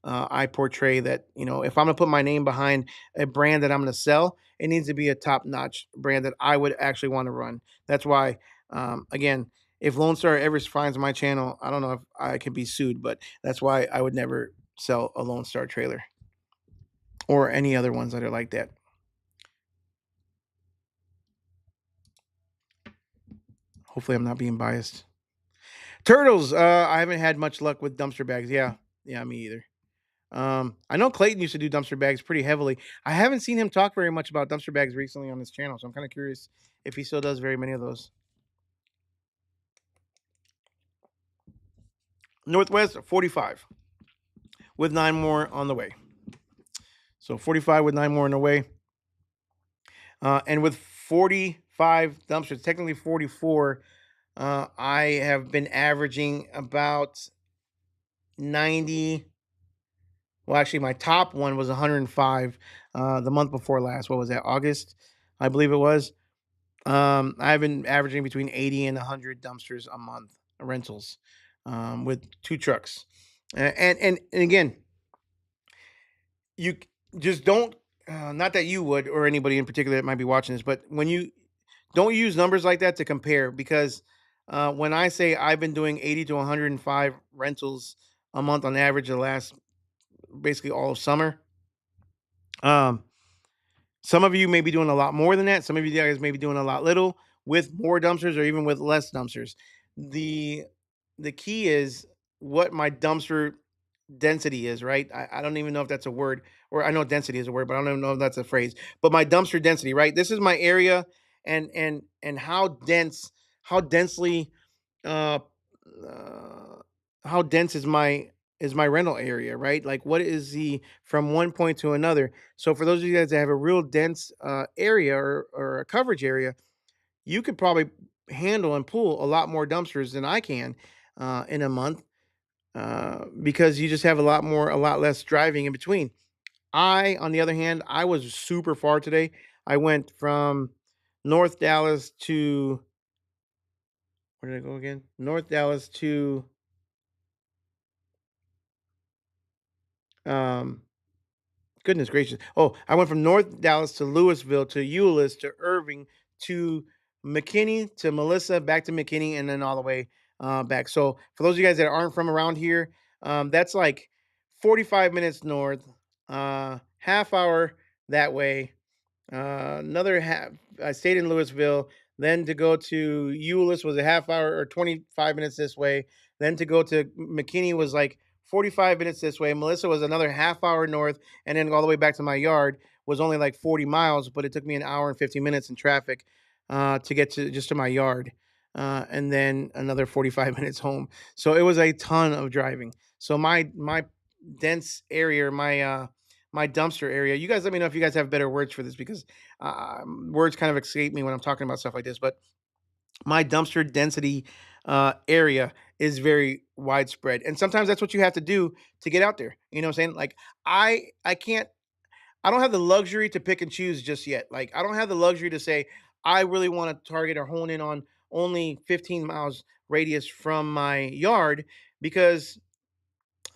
Speaker 1: I portray that, if I'm gonna put my name behind a brand that I'm gonna sell, it needs to be a top notch brand that I would actually want to run. That's why, again, if Lone Star ever finds my channel, I don't know if I could be sued, but that's why I would never sell a Lone Star trailer or any other ones that are like that. Hopefully, I'm not being biased. Turtles. I haven't had much luck with dumpster bags. Yeah, yeah, me either. I know Clayton used to do dumpster bags pretty heavily. I haven't seen him talk very much about dumpster bags recently on his channel, so I'm kind of curious if he still does very many of those. Northwest 45 with nine more on the way. So 45 with nine more on the way. And with 45 dumpsters, technically 44, I have been averaging about 90. Well, actually, my top one was 105 the month before last. What was that? August, I believe it was. I've been averaging between 80 and 100 dumpsters a month, rentals, with two trucks. And again, you just don't, not that you would or anybody in particular that might be watching this, but when you don't use numbers like that to compare, because when I say I've been doing 80 to 105 rentals a month on average the last basically all of summer, um, some of you may be doing a lot more than that. Some of you guys may be doing a lot little with more dumpsters or even with less dumpsters. The the key is what my dumpster density is, right? I don't even know if that's a word, or I know density is a word, but I don't even know if that's a phrase. But my dumpster density, right? This is my area, and how densely uh, uh how dense is my rental area, right? Like what is the from one point to another. So for those of you guys that have a real dense area or a coverage area, you could probably handle and pull a lot more dumpsters than I can in a month, because you just have a lot less driving in between. I, on the other hand, I was super far today. I went from North Dallas to, where did I go again? North Dallas to um goodness gracious. Oh, I went from North Dallas to Louisville to Euless to Irving to McKinney to Melissa, back to McKinney, and then all the way back. So for those of you guys that aren't from around here, that's like 45 minutes north, half hour that way, another half. I stayed in Louisville. Then to go to Euless was a half hour or 25 minutes this way. Then to go to McKinney was like 45 minutes this way. Melissa was another half hour north, and then all the way back to my yard was only like 40 miles, but it took me an hour and 50 minutes in traffic to get to just to my yard, and then another 45 minutes home. So it was a ton of driving. So my dense area, my dumpster area. You guys let me know if you guys have better words for this, because words kind of escape me when I'm talking about stuff like this. But my dumpster density area is very widespread, and sometimes that's what you have to do to get out there. You know what I'm saying? Like I can't. I don't have the luxury to pick and choose just yet. Like I don't have the luxury to say I really want to target or hone in on only 15 miles radius from my yard, because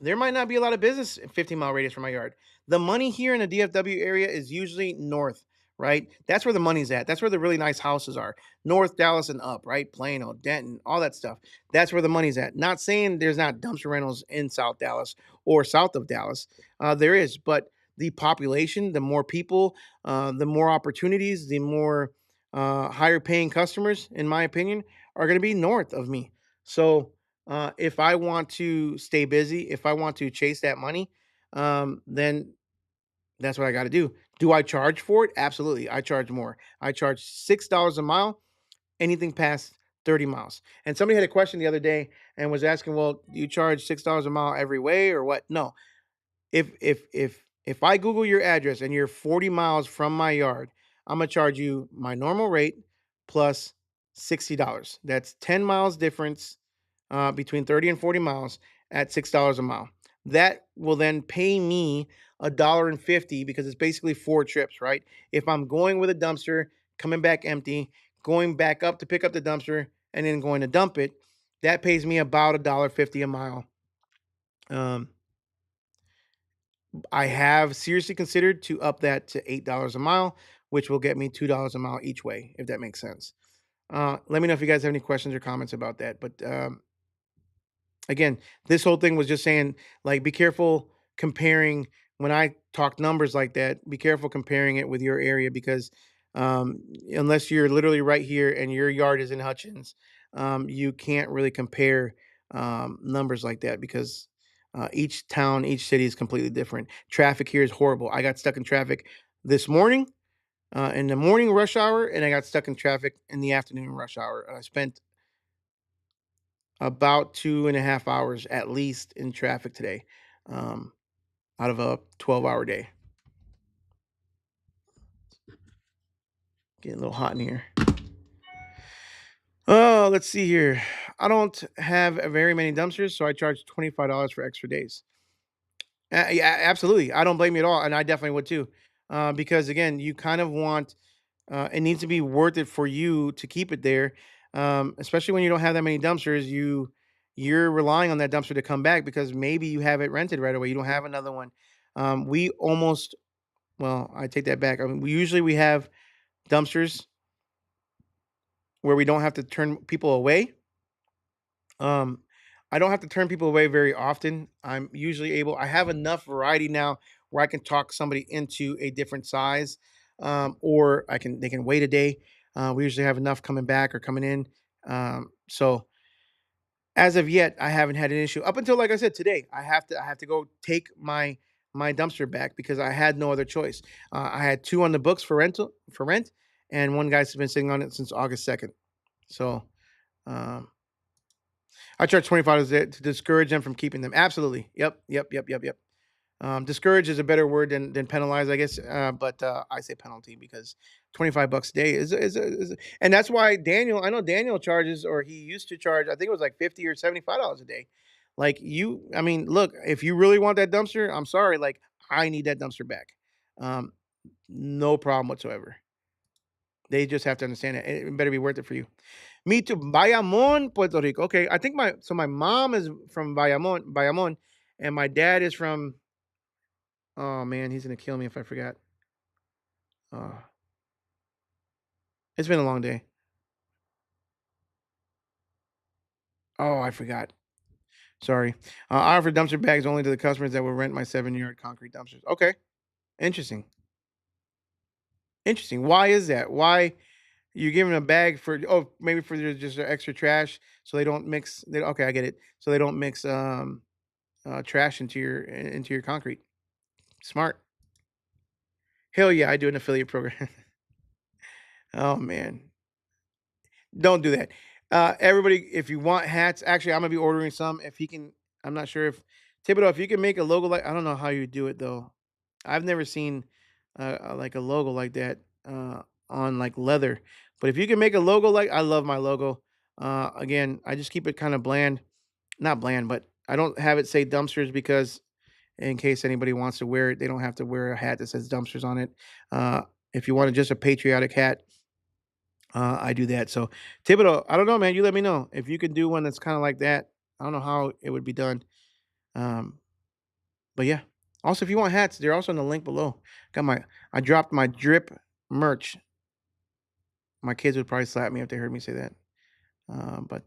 Speaker 1: there might not be a lot of business in 15-mile radius from my yard. The money here in the DFW area is usually north, right? That's where the money's at. That's where the really nice houses are. North Dallas and up, right? Plano, Denton, all that stuff. That's where the money's at. Not saying there's not dumpster rentals in South Dallas or south of Dallas. There is, but the population, the more people, the more opportunities, the more higher paying customers, in my opinion, are going to be north of me. So if I want to stay busy, if I want to chase that money, then that's what I got to do. Do I charge for it? Absolutely. I charge more. I charge $6 a mile, anything past 30 miles. And somebody had a question the other day and was asking, well, do you charge $6 a mile every way or what? No. If I Google your address and you're 40 miles from my yard, I'm gonna charge you my normal rate plus $60. That's 10 miles difference between 30 and 40 miles at $6 a mile. That will then pay me $1.50, because it's basically four trips, right? If I'm going with a dumpster, coming back empty, going back up to pick up the dumpster, and then going to dump it, that pays me about $1.50 a mile. Um, I have seriously considered to up that to $8 a mile, which will get me $2 a mile each way, if that makes sense. Let me know if you guys have any questions or comments about that. But again, this whole thing was just saying, like, be careful comparing when I talk numbers like that. Be careful comparing it with your area, because unless you're literally right here and your yard is in Hutchins, you can't really compare numbers like that because each town, each city is completely different. Traffic here is horrible. I got stuck in traffic this morning in the morning rush hour, and I got stuck in traffic in the afternoon rush hour. I spent about 2.5 hours at least in traffic today, um, out of a 12-hour day. Getting a little hot in here. Oh, let's see here. I don't have very many dumpsters, so I charge $25 for extra days. Yeah, absolutely. I don't blame you at all, and I definitely would too, because again, you kind of want it needs to be worth it for you to keep it there, especially when you don't have that many dumpsters. You're relying on that dumpster to come back because maybe you have it rented right away. You don't have another one. We almost well, I take that back. I mean, we have dumpsters where we don't have to turn people away. Um, I don't have to turn people away very often. I'm usually able I have enough variety now where I can talk somebody into a different size, or I can they can wait a day. We usually have enough coming back or coming in. So as of yet, I haven't had an issue. Up until like I said today, I have to go take my dumpster back because I had no other choice. I had two on the books for rent, and one guy's been sitting on it since August 2nd. So um, I charge $25 to discourage them from keeping them. Absolutely. Yep. Yep. Yep. Yep. Yep. Discourage is a better word than penalize, I guess. But I say penalty because 25 bucks a day and that's why Daniel. I know Daniel charges, or he used to charge. I think it was like $50 or $75 a day. Like I mean, look, if you really want that dumpster, I'm sorry. Like I need that dumpster back. Um, no problem whatsoever. They just have to understand it. It better be worth it for you. Me too. Bayamon, Puerto Rico. Okay, I think my mom is from Bayamon, and my dad is from. Oh man, he's gonna kill me if I forgot. Oh, it's been a long day. Oh, I forgot. Sorry. I offer dumpster bags only to the customers that will rent my 7-yard concrete dumpsters. Okay, interesting. Interesting. Why is that? Why you giving a bag for? Oh, maybe for just their extra trash, so they don't mix. Okay, I get it. So they don't mix trash into your concrete. Smart. Hell yeah, I do an affiliate program. Oh man, don't do that. Everybody, if you want hats, actually, I'm gonna be ordering some. If he can, I'm not sure if Thibodeau, if you can make a logo like I don't know how you do it though. I've never seen like a logo like that on like leather. But if you can make a logo like I love my logo. Again, I just keep it kind of bland, not bland, but I don't have it say dumpsters because in case anybody wants to wear it, they don't have to wear a hat that says dumpsters on it. Uh, if you want just a patriotic hat, I do that. So Thibodeau, I don't know, man. You let me know if you could do one that's kind of like that. I don't know how it would be done. Um, but yeah. Also, if you want hats, they're also in the link below. I dropped my drip merch. My kids would probably slap me if they heard me say that. But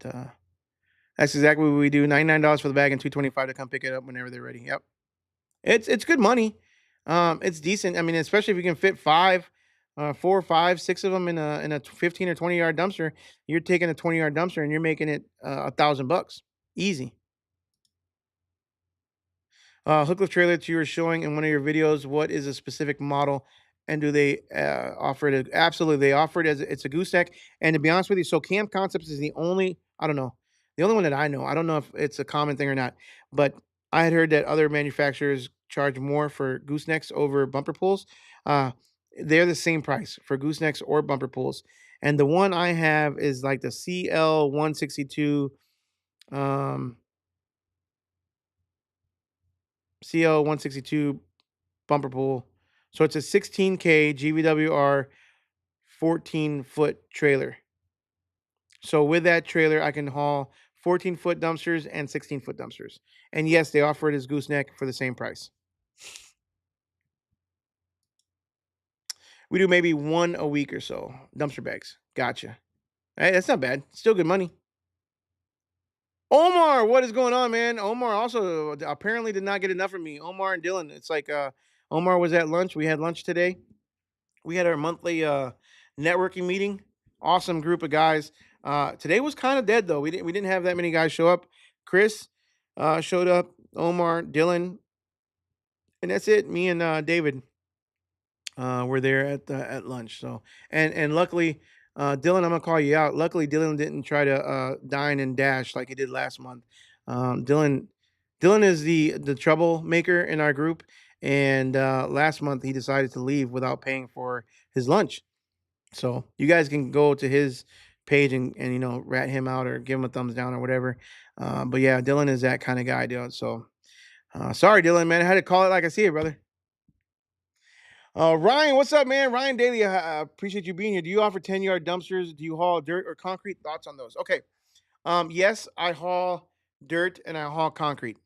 Speaker 1: that's exactly what we do. $99 for the bag and 225 to come pick it up whenever they're ready. Yep. It's good money. It's decent. I mean, especially if you can fit five, four, five, six of them in a 15 or 20 yard dumpster. You're taking a 20 yard dumpster and you're making it $1,000 easy. Hookless trailer that you were showing in one of your videos. What is a specific model, and do they offer it? Absolutely, they offer it as it's a gooseneck. And to be honest with you, so Camp Concepts is the only I don't know the only one that I know. I don't know if it's a common thing or not, but I had heard that other manufacturers charge more for goosenecks over bumper pulls. Uh, they're the same price for goosenecks or bumper pulls. And the one I have is like the CL162. Um, CL162 bumper pull. So it's a 16K GVWR 14-foot trailer. So with that trailer, I can haul 14-foot dumpsters and 16-foot dumpsters. And yes, they offer it as gooseneck for the same price. We do maybe one a week or so. Dumpster bags. Gotcha. Hey, that's not bad. Still good money. Omar, what is going on, man? Omar also apparently did not get enough of me. Omar and Dylan. It's like Omar was at lunch. We had lunch today. We had our monthly networking meeting. Awesome group of guys. Today was kind of dead though. We didn't have that many guys show up. Chris showed up, Omar, Dylan, and that's it. Me and David were there at lunch. So and luckily, Dylan, I'm gonna call you out. Luckily, Dylan didn't try to dine and dash like he did last month. Dylan is the troublemaker in our group, and last month he decided to leave without paying for his lunch. So you guys can go to his page and rat him out or give him a thumbs down or whatever. But yeah, Dylan is that kind of guy, dude. So sorry, Dylan, man. I had to call it like I see it, brother. Ryan, what's up, man? Ryan Daly, I appreciate you being here. Do you offer 10-yard dumpsters? Do you haul dirt or concrete? Thoughts on those? Okay. Yes, I haul dirt and I haul concrete.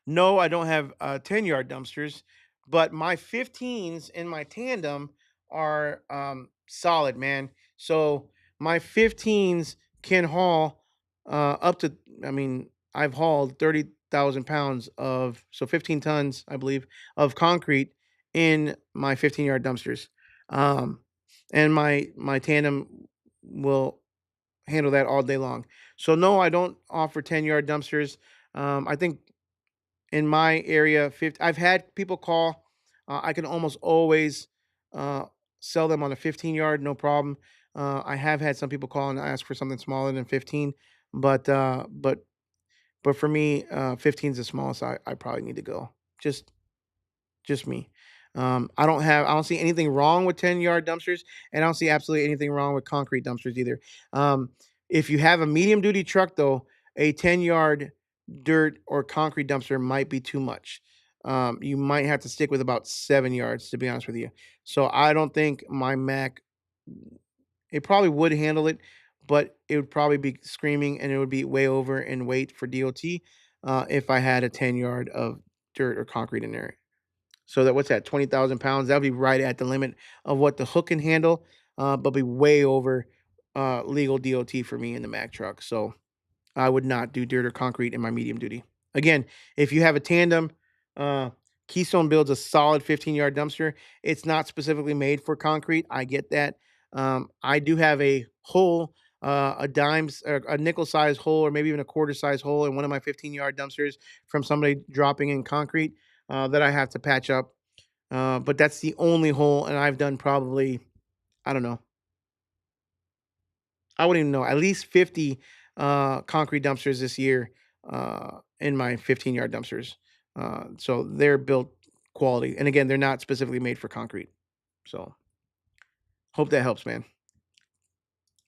Speaker 1: No, I don't have 10-yard dumpsters, but my 15s in my tandem are solid, man. So my 15s can haul up to, I mean, I've hauled 30,000 pounds of, so 15 tons, I believe, of concrete in my 15-yard dumpsters. Um, and my tandem will handle that all day long. So no, I don't offer 10-yard dumpsters. I think in my area, 50, I've had people call. I can almost always uh, sell them on a 15-yard, no problem. I have had some people call and ask for something smaller than 15, but uh, but but for me, 15 is the smallest I probably need to go. Just just me. I don't see anything wrong with 10-yard dumpsters, and I don't see absolutely anything wrong with concrete dumpsters either. Um, if you have a medium duty truck, though, a 10-yard dirt or concrete dumpster might be too much. You might have to stick with about 7 yards, to be honest with you. So I don't think my Mac, it probably would handle it, but it would probably be screaming and it would be way over in weight for DOT if I had a 10-yard of dirt or concrete in there. So that what's that, 20,000 pounds? That'll be right at the limit of what the hook can handle, but be way over legal DOT for me in the Mack truck. So I would not do dirt or concrete in my medium duty. Again, if you have a tandem, uh, Keystone builds a solid 15-yard dumpster. It's not specifically made for concrete. I get that. I do have a hole, a a nickel size hole, or maybe even a quarter size hole in one of my 15-yard dumpsters from somebody dropping in concrete that I have to patch up. But that's the only hole, and I've done probably, I don't know, I wouldn't even know, at least 50 concrete dumpsters this year in my 15-yard dumpsters. So they're built quality. And again, they're not specifically made for concrete. So hope that helps, man.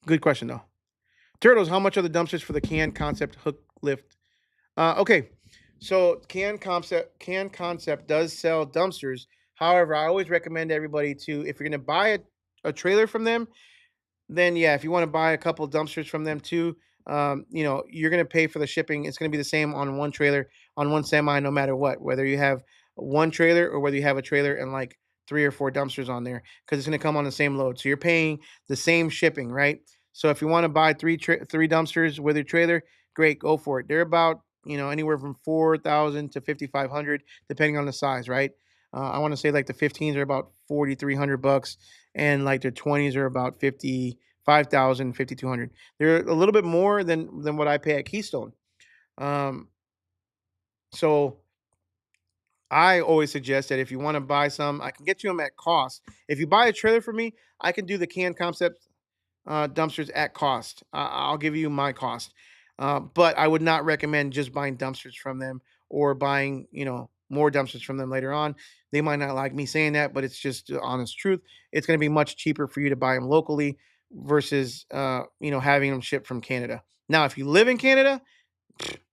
Speaker 1: Good question, though. Turtles, how much are the dumpsters for the can concept hook lift? Okay. So can concept does sell dumpsters. However, I always recommend everybody to, if you're going to buy a trailer from them, then yeah, if you want to buy a couple dumpsters from them too, you're going to pay for the shipping. It's going to be the same on one trailer, on one semi, no matter what, whether you have one trailer or whether you have a trailer and like three or four dumpsters on there, because it's going to come on the same load. So you're paying the same shipping, right? So if you want to buy three dumpsters with your trailer, great, go for it. They're about anywhere from 4,000 to 5,500, depending on the size, right? I want to say like the 15s are about 4,300 bucks, and like their 20s are about 55,000, 5,200. They're a little bit more than what I pay at Keystone. Um, so I always suggest that if you want to buy some, I can get you them at cost. If you buy a trailer for me, I can do the Can Concept dumpsters at cost. I'll give you my cost. But I would not recommend just buying dumpsters from them or buying, more dumpsters from them later on. They might not like me saying that, but it's just the honest truth. It's going to be much cheaper for you to buy them locally versus, having them shipped from Canada. Now, if you live in Canada,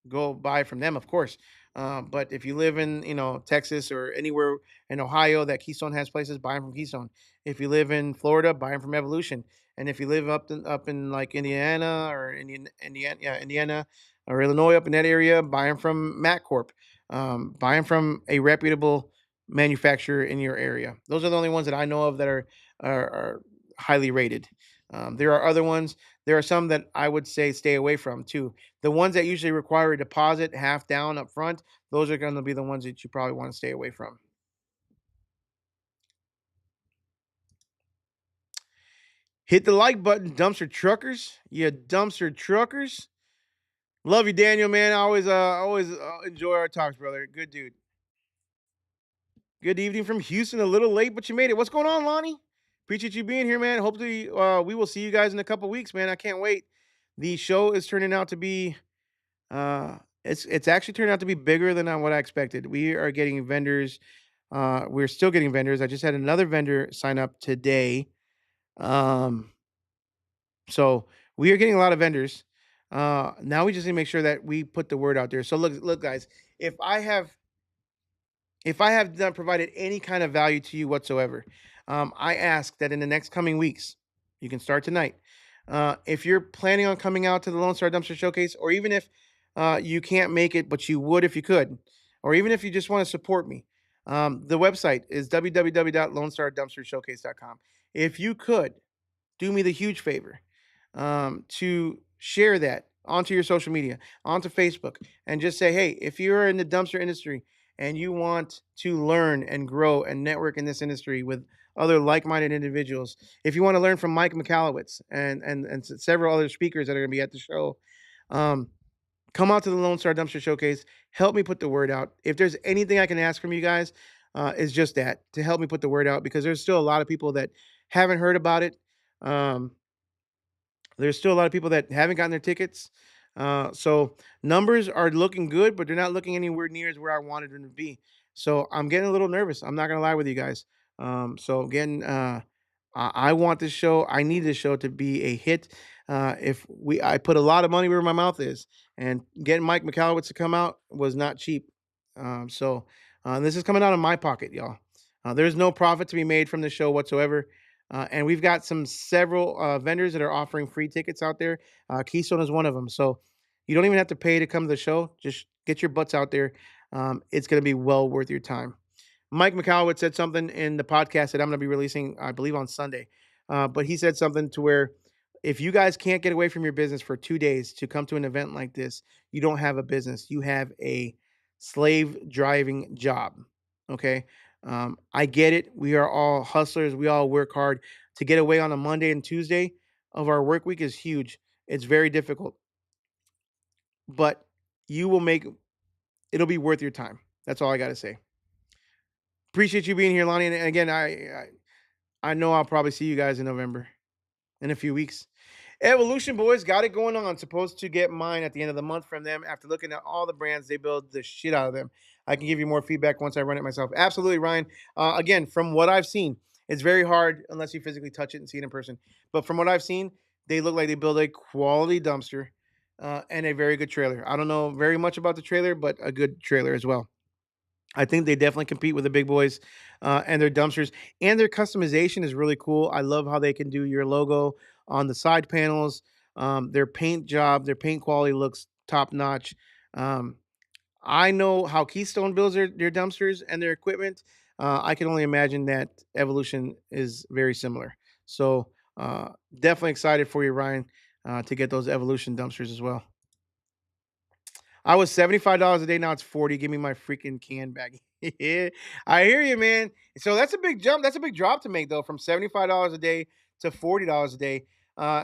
Speaker 1: go buy from them, of course. But if you live in, Texas or anywhere in Ohio that Keystone has places, buy them from Keystone. If you live in Florida, buy them from Evolution. And if you live up in like Indiana or Indiana or Illinois, up in that area, buy them from Matt Corp. Buy them from a reputable manufacturer in your area. Those are the only ones that I know of that are highly rated. There are other ones. There are some that I would say stay away from too. The ones that usually require a deposit half down up front, those are going to be the ones that you probably want to stay away from. Hit the like button, dumpster truckers. You dumpster truckers. Love you, Daniel, man. I always enjoy our talks, brother. Good dude. Good evening from Houston. A little late, but you made it. What's going on, Lonnie? Appreciate you being here, man. Hopefully, we will see you guys in a couple weeks, man. I can't wait. The show is turning out to be it's actually turned out to be bigger than what I expected. We are getting vendors. We're still getting vendors. I just had another vendor sign up today. Um, so we are getting a lot of vendors. Now we just need to make sure that we put the word out there. So look, guys. If I have if I have not provided any kind of value to you whatsoever, I ask that in the next coming weeks, you can start tonight. If you're planning on coming out to the Lone Star Dumpster Showcase, or even if you can't make it, but you would if you could, or even if you just want to support me, the website is www.lonestardumpstershowcase.com. If you could do me the huge favor to share that onto your social media, onto Facebook, and just say, hey, if you're in the dumpster industry and you want to learn and grow and network in this industry with other like-minded individuals, if you want to learn from Mike McAllowitz and several other speakers that are going to be at the show, um, come out to the Lone Star Dumpster Showcase. Help me put the word out. If there's anything I can ask from you guys, is just that, to help me put the word out, because there's still a lot of people that haven't heard about it. Um, there's still a lot of people that haven't gotten their tickets. So numbers are looking good, but they're not looking anywhere near as where I wanted them to be. So I'm getting a little nervous. I'm not gonna lie with you guys. So again, I want this show. I need this show to be a hit. If I put a lot of money where my mouth is, and getting Mike McAllowitz to come out was not cheap. This is coming out of my pocket, y'all. There's no profit to be made from the show whatsoever. And we've got several vendors that are offering free tickets out there. Keystone is one of them. So you don't even have to pay to come to the show. Just get your butts out there. It's going to be well worth your time. Mike McAlliwood said something in the podcast that I'm going to be releasing, I believe, on Sunday. But he said something to where, if you guys can't get away from your business for 2 days to come to an event like this, you don't have a business. You have a slave driving job. Okay. I get it. We are all hustlers. We all work hard. To get away on a Monday and Tuesday of our work week is huge. It's very difficult, but you will make it'll be worth your time. That's all I got to say. Appreciate you being here, Lonnie. And again, I know I'll probably see you guys in November, in a few weeks. Evolution Boys got it going on. Supposed to get mine at the end of the month from them. After looking at all the brands, they build the shit out of them. I can give you more feedback once I run it myself. Absolutely, Ryan. Again, from what I've seen, it's very hard unless you physically touch it and see it in person. But from what I've seen, they look like they build a quality dumpster and a very good trailer. I don't know very much about the trailer, but a good trailer as well. I think they definitely compete with the big boys and their dumpsters, and their customization is really cool. I love how they can do your logo on the side panels. Their paint job, their paint quality looks top notch. Um, I know how Keystone builds their dumpsters and their equipment. I can only imagine that Evolution is very similar. So definitely excited for you, Ryan, to get those Evolution dumpsters as well. I was $75 a day. Now it's 40. Give me my freaking can back. Yeah, I hear you, man. So that's a big jump. That's a big drop to make, though, from $75 a day to $40 a day.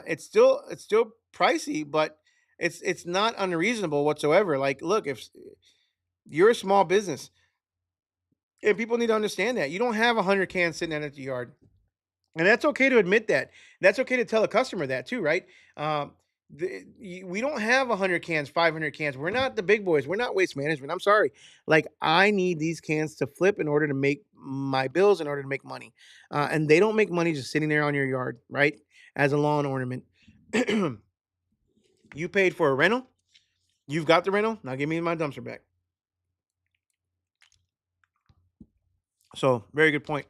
Speaker 1: It's still pricey, but it's not unreasonable whatsoever. Like, look, if you're a small business, and people need to understand that you don't have 100 cans sitting out at the yard. And that's okay to admit that. That's okay to tell a customer that too, right? Um, we don't have 100 cans, 500 cans. We're not the big boys. We're not waste management. I'm sorry. Like, I need these cans to flip in order to make my bills, in order to make money. And they don't make money just sitting there on your yard, right? As a lawn ornament. You paid for a rental. You've got the rental. Now give me my dumpster back. So, very good point.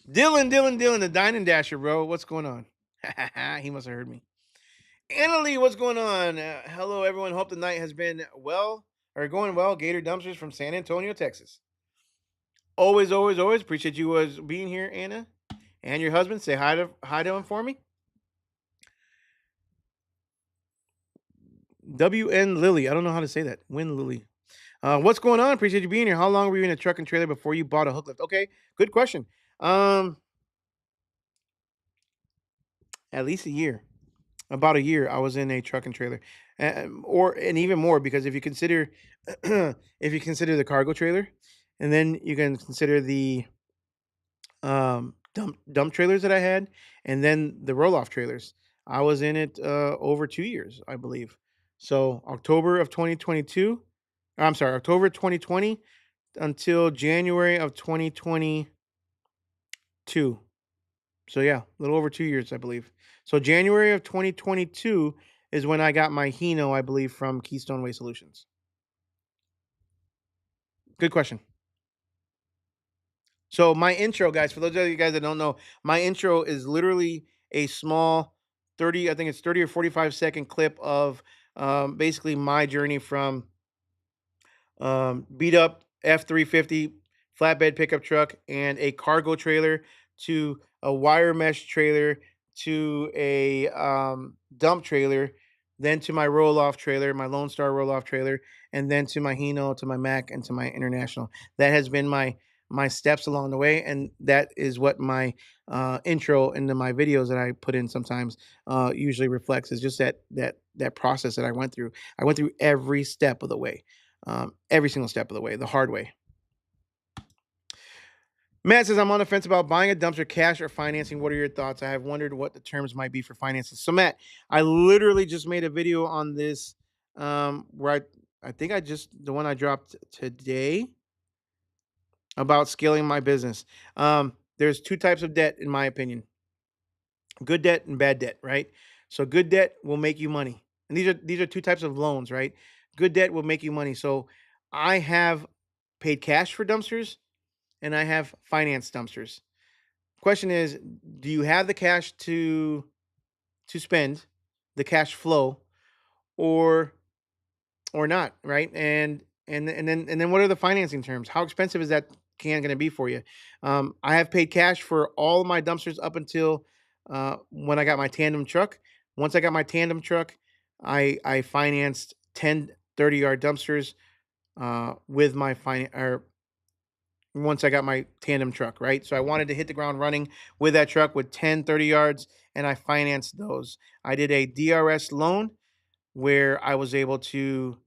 Speaker 1: Dylan, the Dining Dasher, bro. What's going on? He must have heard me. Annalie, what's going on? Hello, everyone. Hope the night has been well or going well. Gator Dumpsters from San Antonio, Texas. Always appreciate you being here, Anna, and your husband. Say hi to him for me. WN Lily. I don't know how to say that. Win Lily. What's going on? Appreciate you being here. How long were you in a truck and trailer before you bought a hook lift? Okay, good question. Um, At least a year. About a year, I was in a truck and trailer, or and even more because if you consider if you consider the cargo trailer, and then you can consider the dump trailers that I had, and then the roll off trailers. I was in it over 2 years, I believe. So October of 2022. I'm sorry, October 2020 until January of 2022. So yeah, a little over 2 years, I believe. So January of 2022 is when I got my Hino, I believe, from Keystone Way Solutions. Good question. So my intro, guys, for those of you guys that don't know, my intro is literally a small 30, I think it's 30 or 45-second clip of basically my journey from beat up F-350 flatbed pickup truck and a cargo trailer to a wire mesh trailer to a dump trailer, then to my roll off trailer, my Lone Star roll off trailer, and then to my Hino, to my Mac, and to my International. That has been my steps along the way, and that is what my intro into my videos that I put in sometimes usually reflects, is just that process that I went through. I went through every step of the way, every single step of the way, the hard way. Matt says, I'm on the fence about buying a dumpster, cash or financing. What are your thoughts? I have wondered what the terms might be for financing. So, Matt, I literally just made a video on this where I think the one I dropped today about scaling my business. There's two types of debt, in my opinion: good debt and bad debt, right? So, good debt will make you money. And these are two types of loans, right? Good debt will make you money. So, I have paid cash for dumpsters and I have finance dumpsters. Question is, do you have the cash to spend, the cash flow, or not, right? And then what are the financing terms? How expensive is that can going to be for you? I have paid cash for all of my dumpsters up until when I got my tandem truck. Once I got my tandem truck, I financed 10 30-yard dumpsters with my or once I got my tandem truck, right? So I wanted to hit the ground running with that truck with 10 30 yards, and I financed those. I did a DRS loan where I was able to,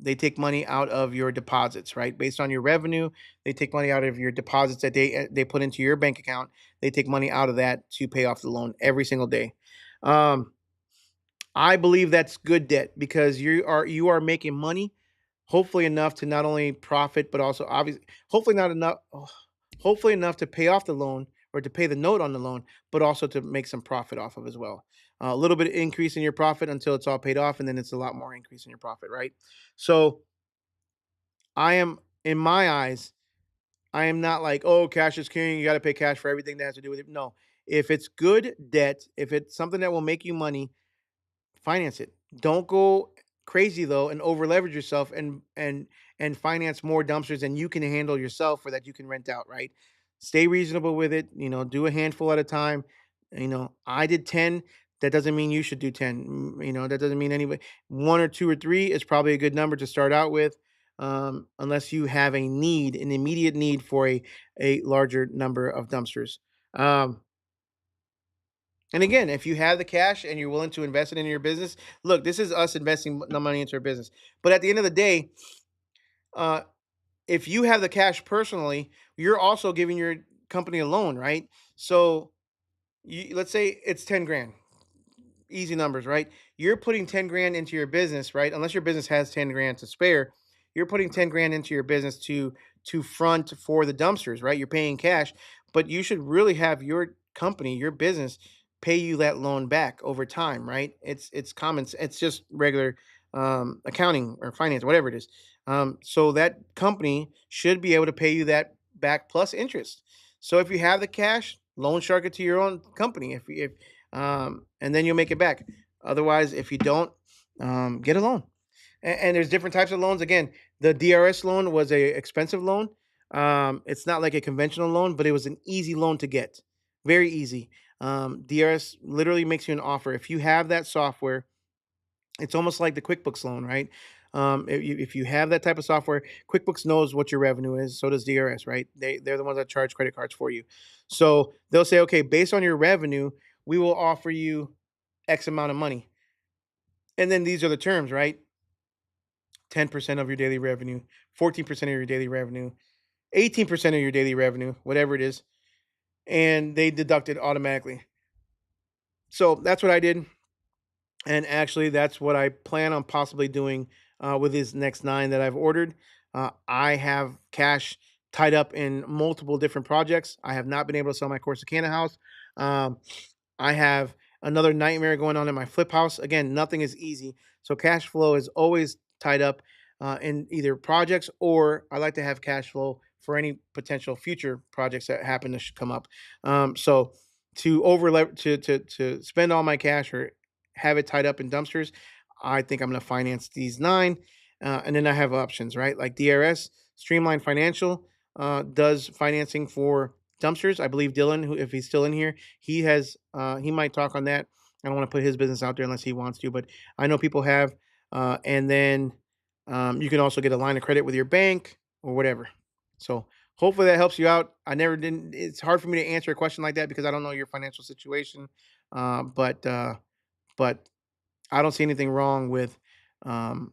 Speaker 1: they take money out of your deposits, right? Based on your revenue, they take money out of your deposits that they put into your bank account. They take money out of that to pay off the loan every single day. Um, I believe that's good debt because you are making money, hopefully enough to not only profit but also obviously hopefully not enough hopefully enough to pay off the loan or to pay the note on the loan, but also to make some profit off of as well. A little bit of increase in your profit until it's all paid off, and then it's a lot more increase in your profit, right? So I am, in my eyes, I am not like, oh, cash is king. You got to pay cash for everything that has to do with it. No, if it's good debt, if it's something that will make you money, finance it. Don't go crazy though and over leverage yourself and finance more dumpsters than you can handle yourself or that you can rent out, right? Stay reasonable with it, do a handful at a time. I did 10. That doesn't mean you should do 10. That doesn't mean anybody. One or two or three is probably a good number to start out with. Unless you have an immediate need for a larger number of dumpsters. And again, if you have the cash and you're willing to invest it in your business, look, this is us investing the money into our business. But at the end of the day, uh, if you have the cash personally, you're also giving your company a loan, right? So let's say it's 10 grand, easy numbers, right? You're putting 10 grand into your business, right? Unless your business has 10 grand to spare, you're putting 10 grand into your business to front for the dumpsters, right? You're paying cash, but you should really have your company, your business pay you that loan back over time, right? It's common, it's just regular accounting or finance, whatever it is. So that company should be able to pay you that back plus interest. So if you have the cash, loan shark it to your own company. If and then you'll make it back. Otherwise, if you don't, get a loan. And there's different types of loans. Again, the DRS loan was a expensive loan. It's not like a conventional loan, but it was an easy loan to get, very easy. DRS literally makes you an offer if you have that software. It's almost like the QuickBooks loan, right? If you have that type of software, QuickBooks knows what your revenue is. So does DRS, right? They're the ones that charge credit cards for you. So they'll say, okay, based on your revenue, we will offer you X amount of money. And then these are the terms, right? 10% of your daily revenue, 14% of your daily revenue, 18% of your daily revenue, whatever it is. And they deduct it automatically. So that's what I did. And actually, that's what I plan on possibly doing with these next 9 that I've ordered. I have cash tied up in multiple different projects. I have not been able to sell my Corsicana house. Um, I have another nightmare going on in my flip house. Again, nothing is easy. So cash flow is always tied up in either projects, or I like to have cash flow for any potential future projects that happen to come up. So to to spend all my cash or have it tied up in dumpsters, I think I'm going to finance these 9. And then I have options, right? Like DRS, Streamline Financial, does financing for dumpsters. I believe Dylan, who, if he's still in here, he might talk on that. I don't want to put his business out there unless he wants to, but I know people have. And then you can also get a line of credit with your bank or whatever. So hopefully that helps you out. I never didn't. It's hard for me to answer a question like that because I don't know your financial situation. But I don't see anything wrong with um,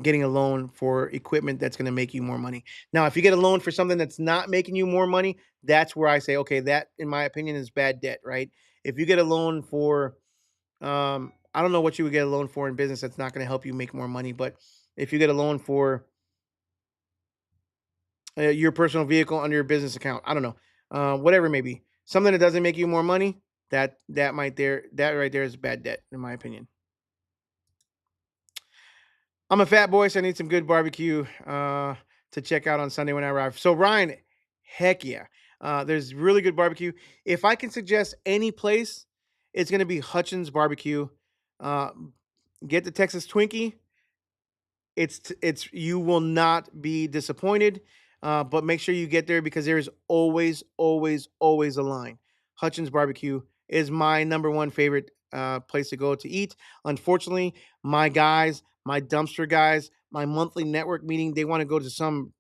Speaker 1: getting a loan for equipment that's going to make you more money. Now, if you get a loan for something that's not making you more money, that's where I say, okay, that in my opinion is bad debt, right? If you get a loan for, I don't know what you would get a loan for in business that's not going to help you make more money, but if you get a loan for your personal vehicle under your business account, I don't know, whatever it may be, something that doesn't make you more money, that right there is bad debt in my opinion. I'm a fat boy, so I need some good barbecue to check out on Sunday when I arrive. So Ryan, heck yeah, there's really good barbecue. If I can suggest any place, it's going to be Hutchins Barbecue. Uh, get the Texas Twinkie. It's you will not be disappointed. But make sure you get there because there is always, always, always a line. Hutchins Barbecue is my number one favorite place to go to eat. Unfortunately, my dumpster guys, my monthly network meeting, they want to go to some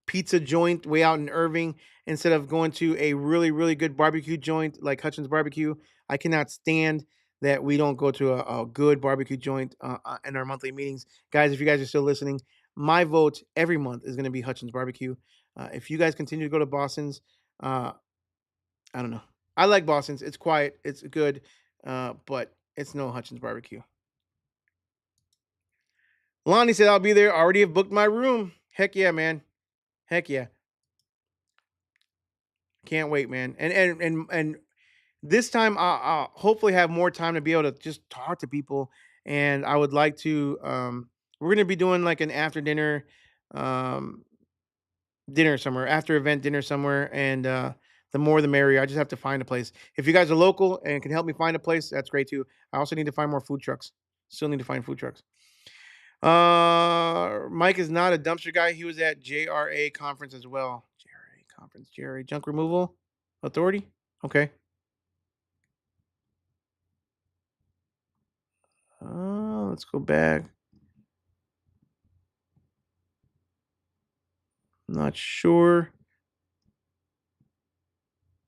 Speaker 1: pizza joint way out in Irving instead of going to a really, really good barbecue joint like Hutchins Barbecue. I cannot stand that we don't go to a good barbecue joint in our monthly meetings. Guys, if you guys are still listening, my vote every month is going to be Hutchins Barbecue. If you guys continue to go to Boston's, uh, I don't know. I like Boston's. It's quiet. It's good, but it's no Hutchins Barbecue. Lonnie said I'll be there. Already have booked my room. Heck yeah, man. Heck yeah. Can't wait, man. And this time I'll hopefully have more time to be able to just talk to people. And I would like to. We're gonna be doing like an after dinner, um, dinner somewhere, after event dinner somewhere, and the more the merrier. I just have to find a place. If you guys are local and can help me find a place, that's great too. I also need to find more food trucks. Still need to find food trucks. Mike is not a dumpster guy. He was at JRA conference as well. JRA conference, JRA Junk Removal Authority. Okay. Let's go back. Not sure.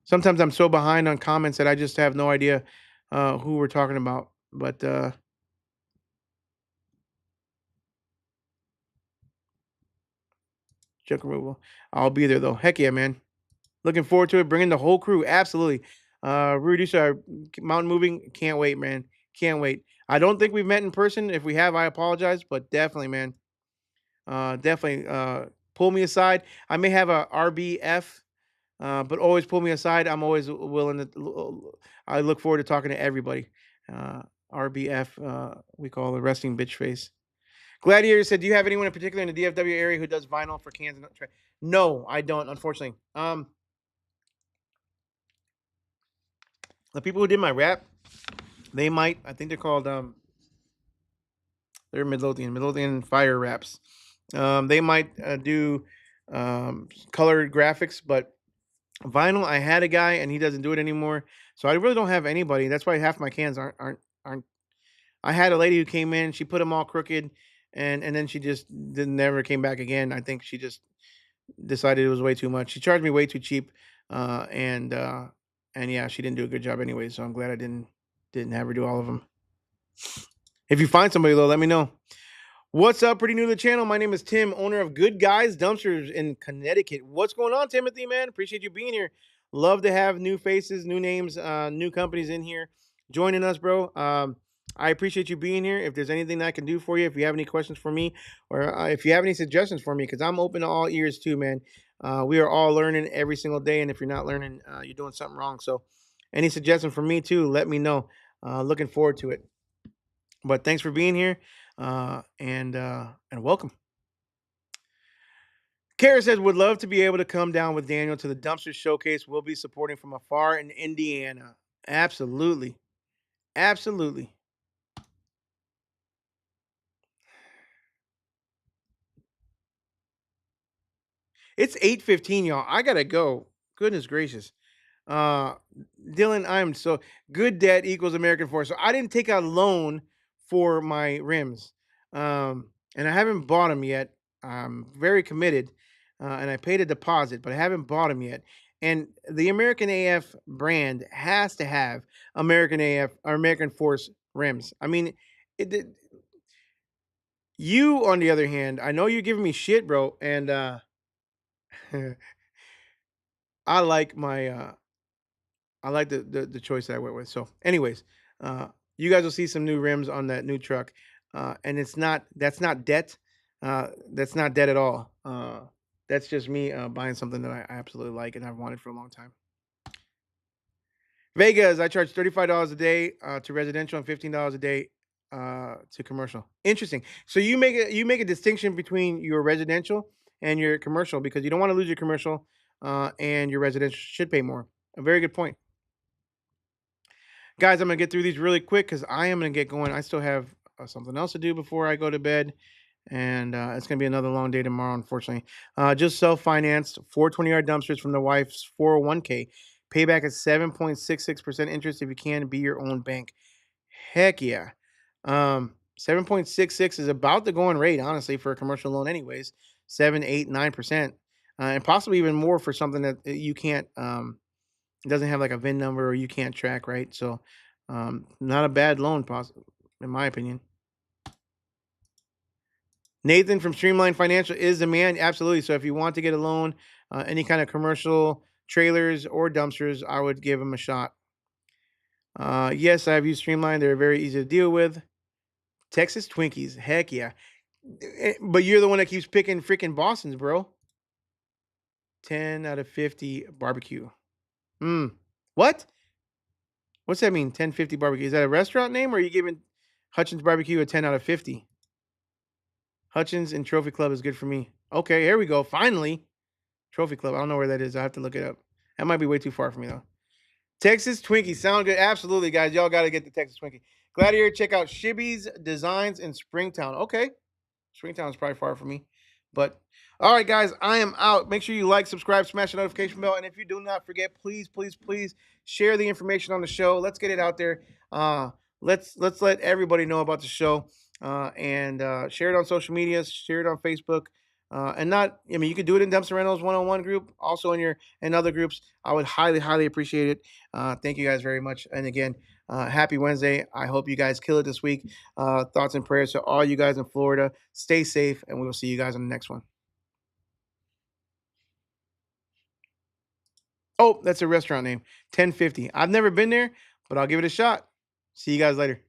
Speaker 1: Sometimes I'm so behind on comments that I just have no idea who we're talking about. But junk removal, I'll be there though. Heck yeah, man! Looking forward to it. Bringing the whole crew. Absolutely. Rudy, mountain moving. Can't wait, man. Can't wait. I don't think we've met in person. If we have, I apologize. But definitely, man. Definitely. Pull me aside. I may have a RBF. But always pull me aside. I'm always willing to. I look forward to talking to everybody. Uh, RBF, we call the resting bitch face. Gladiator said, "Do you have anyone in particular in the DFW area who does vinyl for cans and trash?" No, I don't. Unfortunately, the people who did my rap, they might. I think they're called. They're Midlothian Fire Raps. They might do colored graphics, but vinyl, I had a guy and he doesn't do it anymore. So I really don't have anybody. That's why half my cans aren't. I had a lady who came in, she put them all crooked, and then she just didn't never came back again. I think she just decided it was way too much. She charged me way too cheap, and And yeah, she didn't do a good job anyway, so I'm glad I didn't have her do all of them. If you find somebody though, let me know. What's up? Pretty new to the channel. My name is Tim, owner of Good Guys Dumpsters in Connecticut. What's going on, Timothy, man? Appreciate you being here. Love to have new faces, new names, new companies in here joining us, bro. I appreciate you being here. If there's anything I can do for you, if you have any questions for me, or if you have any suggestions for me, because I'm open to all ears too, man. We are all learning every single day, and if you're not learning, you're doing something wrong. So, any suggestion for me too, let me know. Looking forward to it. But thanks for being here, and welcome. Kara says, would love to be able to come down with Daniel to the dumpster showcase. We'll be supporting from afar in Indiana. Absolutely. Absolutely. It's 8:15, y'all. I gotta go. Goodness gracious. Uh Dylan, I'm so good debt equals American force. So I didn't take out a loan for my rims. And I haven't bought them yet. I'm very committed. And I paid a deposit, but I haven't bought them yet. And the American AF brand has to have American AF or American Force rims. I mean, it, you on the other hand, I know you're giving me shit, bro, and I like my I like the choice that I went with. So, anyways, uh, you guys will see some new rims on that new truck, and that's not debt. That's not debt at all. That's just me buying something that I absolutely like and I've wanted for a long time. Vegas, I charge $35 a day to residential and $15 a day to commercial. Interesting. So you make a distinction between your residential and your commercial because you don't want to lose your commercial, and your residential should pay more. A very good point. Guys, I'm gonna get through these really quick because I am gonna get going. I still have something else to do before I go to bed, and it's gonna be another long day tomorrow, unfortunately. Just self-financed 420-yard dumpsters from the wife's 401k. Payback at 7.66% interest if you can be your own bank. Heck yeah. 7.66 is about the going rate, honestly, for a commercial loan, anyways. 7, 8, 9%, and possibly even more for something that you can't it doesn't have like a VIN number or you can't track, right? So, not a bad loan, in my opinion. Nathan from Streamline Financial is the man. Absolutely. So, if you want to get a loan, any kind of commercial trailers or dumpsters, I would give them a shot. Yes, I've used Streamline. They're very easy to deal with. Texas Twinkies. Heck yeah. But you're the one that keeps picking freaking Boston's, bro. 10 out of 50 barbecue. Hmm. What? What's that mean? 1050 barbecue. Is that a restaurant name or are you giving Hutchins barbecue a 10 out of 50? Hutchins and Trophy Club is good for me. Okay, here we go. Finally. Trophy Club. I don't know where that is. I have to look it up. That might be way too far for me though. Texas Twinkie. Sound good. Absolutely, guys. Y'all got to get the Texas Twinkie. Glad you're here. Check out Shibby's Designs in Springtown. Okay. Springtown is probably far from me. But all right, guys, I am out. Make sure you like, subscribe, smash the notification bell. And if you do not forget, please, please, please share the information on the show. Let's get it out there. Let's let everybody know about the show. And share it on social media, share it on Facebook. And not, I mean, you could do it in Dumpster Rentals 101 group, also in your and other groups. I would highly, highly appreciate it. Thank you guys very much. And again, happy Wednesday. I hope you guys kill it this week. Thoughts and prayers to all you guys in Florida. Stay safe, and we will see you guys on the next one. Oh, that's a restaurant name. 1050. I've never been there, but I'll give it a shot. See you guys later.